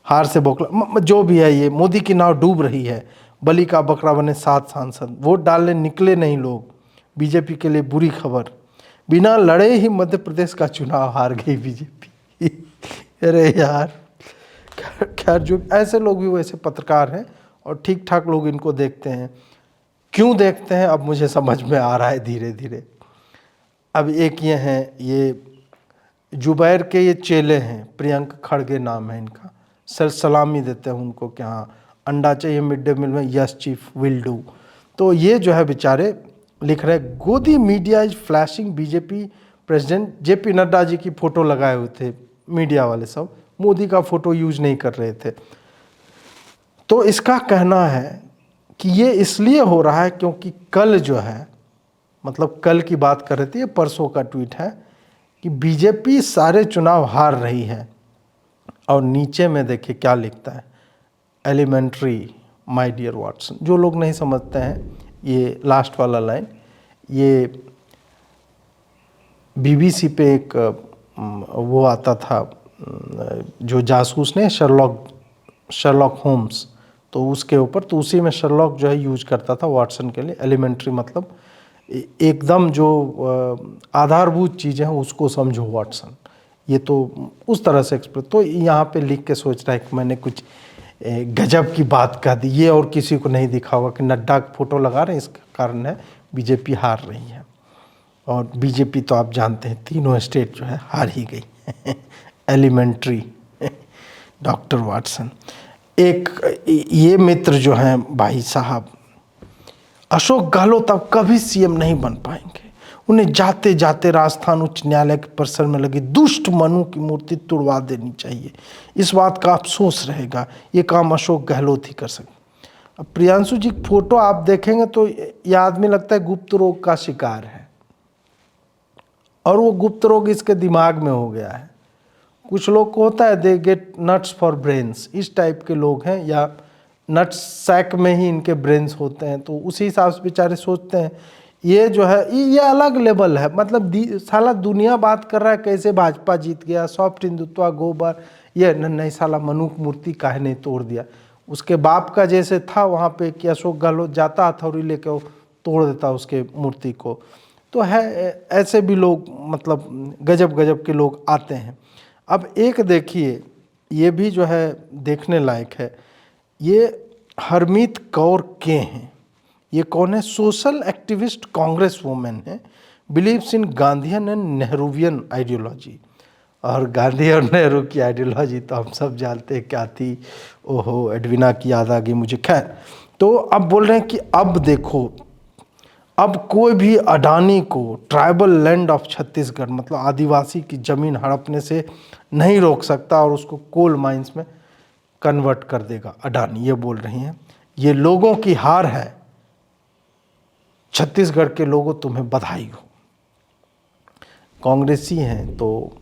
हार से बौखला, जो भी है ये मोदी की नाव डूब रही है, बलि का बकरा बने 7 सांसद, वोट डालने निकले नहीं लोग, बीजेपी के लिए बुरी खबर, बिना लड़े ही मध्य प्रदेश का चुनाव हार गई बीजेपी। अरे यार, खैर जो ऐसे लोग भी वैसे पत्रकार हैं और ठीक ठाक लोग इनको देखते हैं। क्यों देखते हैं अब मुझे समझ में आ रहा है धीरे धीरे। अब एक ये हैं, ये जुबैर के ये चेले हैं, प्रियंक खड़गे नाम है इनका, सलामी देते हैं उनको कि हाँ अंडा चाहिए मिड डे मील में, यस चीफ विल डू। तो ये जो है बेचारे लिख रहे हैं, Godi media is flashing BJP president, JP Nadda ji की फोटो लगाए हुए थे मीडिया वाले सब, मोदी का फोटो यूज नहीं कर रहे थे। तो इसका कहना है कि ये इसलिए हो रहा है क्योंकि कल जो है, मतलब कल की बात कर रही थी, ये परसों का ट्वीट है कि बीजेपी सारे चुनाव हार रही है, और नीचे में देखिए क्या लिखता है, एलिमेंट्री माय डियर वाटसन। जो लोग नहीं समझते हैं ये लास्ट वाला लाइन, ये बीबीसी पे एक वो आता था जो जासूस ने, शर्लॉक होम्स, तो उसके ऊपर, तो उसी में शर्लॉक जो है यूज करता था वाटसन के लिए। एलिमेंट्री मतलब एकदम जो आधारभूत चीज़ें हैं उसको समझो वाटसन, ये तो उस तरह से एक्सप्रेस। तो यहाँ पे लिख के सोच रहा है कि मैंने कुछ गजब की बात कह दी, ये और किसी को नहीं दिखा होगा कि नड्डा का फोटो लगा रहे हैं, इसका कारण है बीजेपी हार रही है। और बीजेपी तो आप जानते हैं तीनों स्टेट जो है हार ही गई। Elementary doctor Watson. एक ये मित्र जो हैं भाई साहब, अशोक गहलोत अब कभी सीएम नहीं बन पाएंगे, उन्हें जाते जाते राजस्थान उच्च न्यायालय के परिसर में लगी दुष्ट मनु की मूर्ति तुड़वा देनी चाहिए, इस बात का अफसोस रहेगा, ये काम अशोक गहलोत ही कर सकते। अब प्रियांशु जी फोटो आप देखेंगे तो ये आदमी लगता है गुप्त रोग का शिकार है, और वो गुप्त रोग इसके दिमाग में हो गया है। कुछ लोग को होता है they get nuts for brains, इस टाइप के लोग हैं, या नट्स सैक में ही इनके ब्रेन्स होते हैं, तो उसी हिसाब से बेचारे सोचते हैं। ये जो है ये अलग लेवल है, मतलब साला दुनिया बात कर रहा है कैसे भाजपा जीत गया, सॉफ्ट हिंदुत्व गोबर, ये नहीं साला मनुक मूर्ति काहे नहीं तोड़ दिया। उसके बाप का जैसे था वहाँ पे कि अशोक गहलोत जाता हथौड़ी लेके वो तोड़ देता उसके मूर्ति को। तो है ऐसे भी लोग, मतलब गजब गजब के लोग आते हैं। अब एक देखिए ये भी जो है देखने लायक है, ये हरमीत कौर के हैं। ये कौन है? सोशल एक्टिविस्ट कांग्रेस वुमेन है, believes in Gandhian and Nehruvian ideology. और गांधी और नेहरू की आइडियोलॉजी तो हम सब जानते हैं क्या थी। ओहो, एडविना की याद आ गई मुझे। खैर, तो अब बोल रहे हैं कि अब देखो, अब कोई भी अडानी को ट्राइबल लैंड ऑफ छत्तीसगढ़, मतलब आदिवासी की ज़मीन हड़पने से नहीं रोक सकता और उसको कोल माइंस में कन्वर्ट कर देगा अडानी। ये बोल रही हैं, ये लोगों की हार है। छत्तीसगढ़ के लोगों, तुम्हें बधाई हो। कांग्रेसी हैं तो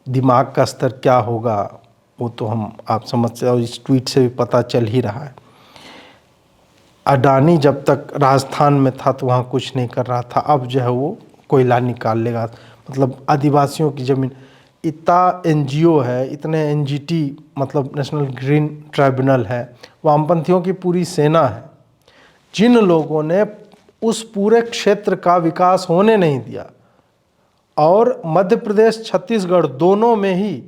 दिमाग का स्तर क्या होगा वो तो आप समझते हो, इस ट्वीट से भी पता चल ही रहा है। अडानी जब तक राजस्थान में था तो वहाँ कुछ नहीं कर रहा था, अब जो है वो कोयला निकाल लेगा। मतलब आदिवासियों की ज़मीन, इतना एनजीओ है, इतने एनजीटी मतलब नेशनल ग्रीन ट्राइब्यूनल है, वामपंथियों की पूरी सेना है, जिन लोगों ने उस पूरे क्षेत्र का विकास होने नहीं दिया। और मध्य प्रदेश छत्तीसगढ़ दोनों में ही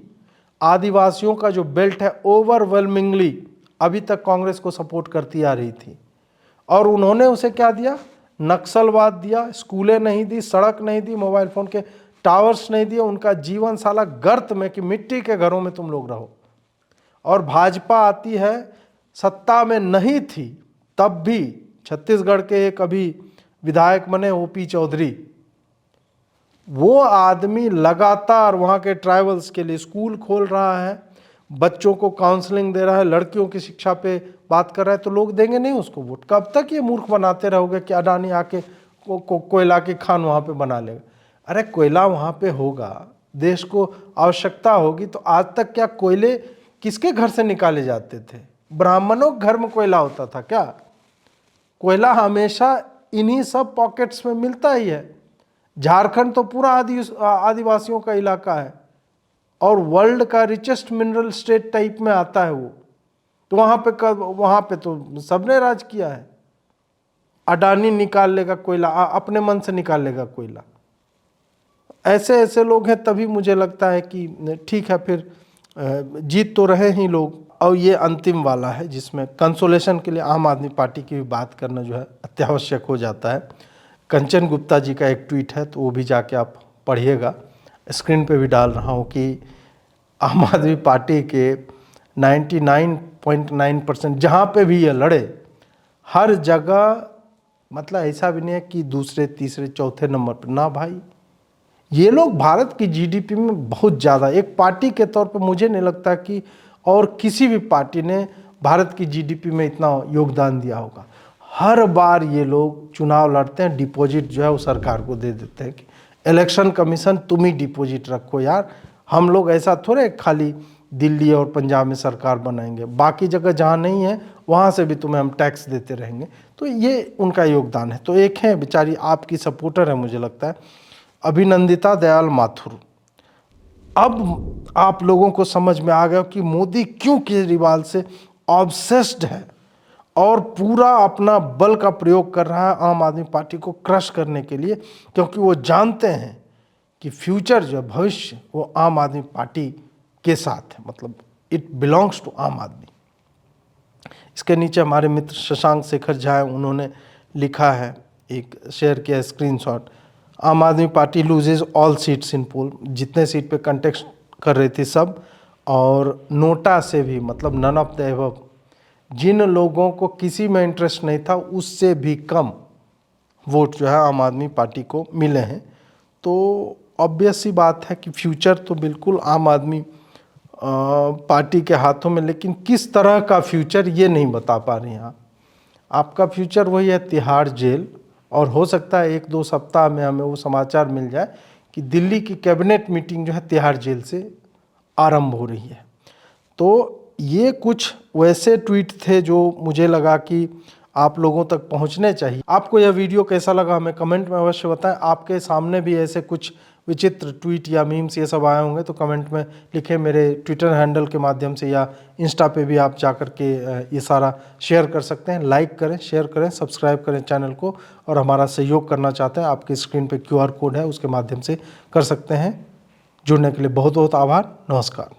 आदिवासियों का जो बेल्ट है ओवरवेलमिंगली अभी तक कांग्रेस को सपोर्ट करती आ रही थी, और उन्होंने उसे क्या दिया? नक्सलवाद दिया, स्कूलें नहीं दी, सड़क नहीं दी, मोबाइल फ़ोन के टावर्स नहीं दिए। उनका जीवन साला गर्त में कि मिट्टी के घरों में तुम लोग रहो। और भाजपा आती है, सत्ता में नहीं थी तब भी छत्तीसगढ़ के एक अभी विधायक बने ओपी चौधरी, वो आदमी लगातार वहाँ के ट्राइबल्स के लिए स्कूल खोल रहा है, बच्चों को काउंसलिंग दे रहा है, लड़कियों की शिक्षा पे बात कर रहा है। तो लोग देंगे नहीं उसको वोट। कब तक ये मूर्ख बनाते रहोगे कि अडानी आके कोयला की खान वहाँ पे बना लेगा? अरे कोयला वहाँ पे होगा, देश को आवश्यकता होगी। तो आज तक क्या कोयले किसके घर से निकाले जाते थे? ब्राह्मणों के घर में कोयला होता था क्या? कोयला हमेशा इन्हीं सब पॉकेट्स में मिलता ही है। झारखंड तो पूरा आदिवासियों का इलाका है और वर्ल्ड का रिचेस्ट मिनरल स्टेट टाइप में आता है वो। तो वहाँ पे तो सबने राज किया है। अडानी निकाल लेगा कोयला, अपने मन से निकाल लेगा कोयला। ऐसे ऐसे लोग हैं, तभी मुझे लगता है कि ठीक है, फिर जीत तो रहे ही लोग। और ये अंतिम वाला है जिसमें कंसोलेशन के लिए आम आदमी पार्टी की भी बात करना जो है अत्यावश्यक हो जाता है। कंचन गुप्ता जी का एक ट्वीट है, तो वो भी जाके आप पढ़िएगा। स्क्रीन पे भी डाल रहा हूँ कि आम आदमी पार्टी के 99.9% जहाँ पे भी ये लड़े, हर जगह मतलब ऐसा भी नहीं है कि दूसरे तीसरे चौथे नंबर पर ना भाई। ये लोग भारत की जीडीपी में बहुत ज़्यादा, एक पार्टी के तौर पर मुझे नहीं लगता कि और किसी भी पार्टी ने भारत की जीडीपी में इतना योगदान दिया होगा। हर बार ये लोग चुनाव लड़ते हैं, डिपॉजिट जो है वो सरकार को दे देते हैं कि इलेक्शन कमीशन तुम ही डिपॉजिट रखो यार, हम लोग ऐसा थोड़े खाली दिल्ली और पंजाब में सरकार बनाएंगे, बाकी जगह जहाँ नहीं है वहाँ से भी तुम्हें हम टैक्स देते रहेंगे। तो ये उनका योगदान है। तो एक है बेचारी आपकी सपोर्टर है मुझे लगता है, अभिनंदिता दयाल माथुर। अब आप लोगों को समझ में आ गया कि मोदी क्यों केजरीवाल से ऑब्सेस्ड है और पूरा अपना बल का प्रयोग कर रहा है आम आदमी पार्टी को क्रश करने के लिए, क्योंकि वो जानते हैं कि फ्यूचर जो भविष्य वो आम आदमी पार्टी के साथ है, मतलब इट बिलोंग्स टू आम आदमी। इसके नीचे हमारे मित्र शशांक शेखर झा हैं, उन्होंने लिखा है, एक शेयर किया screenshot, Aam Aadmi Party loses all seats in poll. जितने सीट पे कंटेस्ट कर रही थी सब, और नोटा से भी, मतलब नन ऑफ द एबव, जिन लोगों को किसी में इंटरेस्ट नहीं था उससे भी कम वोट जो है आम आदमी पार्टी को मिले हैं। तो ऑब्वियस सी बात है कि फ्यूचर तो बिल्कुल आम आदमी पार्टी के हाथों में, लेकिन किस तरह का फ्यूचर ये नहीं बता पा रही हैं आप। आपका फ्यूचर वही है तिहाड़ जेल, और हो सकता है 1-2 सप्ताह में हमें वो समाचार मिल जाए कि दिल्ली की कैबिनेट मीटिंग जो है तिहाड़ जेल से आरंभ हो रही है। तो ये कुछ वैसे ट्वीट थे जो मुझे लगा कि आप लोगों तक पहुंचने चाहिए। आपको यह वीडियो कैसा लगा हमें कमेंट में अवश्य बताएं। आपके सामने भी ऐसे कुछ विचित्र ट्वीट या मीम्स ये सब आए होंगे तो कमेंट में लिखें, मेरे ट्विटर हैंडल के माध्यम से या इंस्टा पे भी आप जा कर के ये सारा शेयर कर सकते हैं। लाइक करें, शेयर करें, सब्सक्राइब करें चैनल को, और हमारा सहयोग करना चाहते हैं आपकी स्क्रीन पे QR कोड है, उसके माध्यम से कर सकते हैं। जुड़ने के लिए बहुत बहुत आभार। नमस्कार।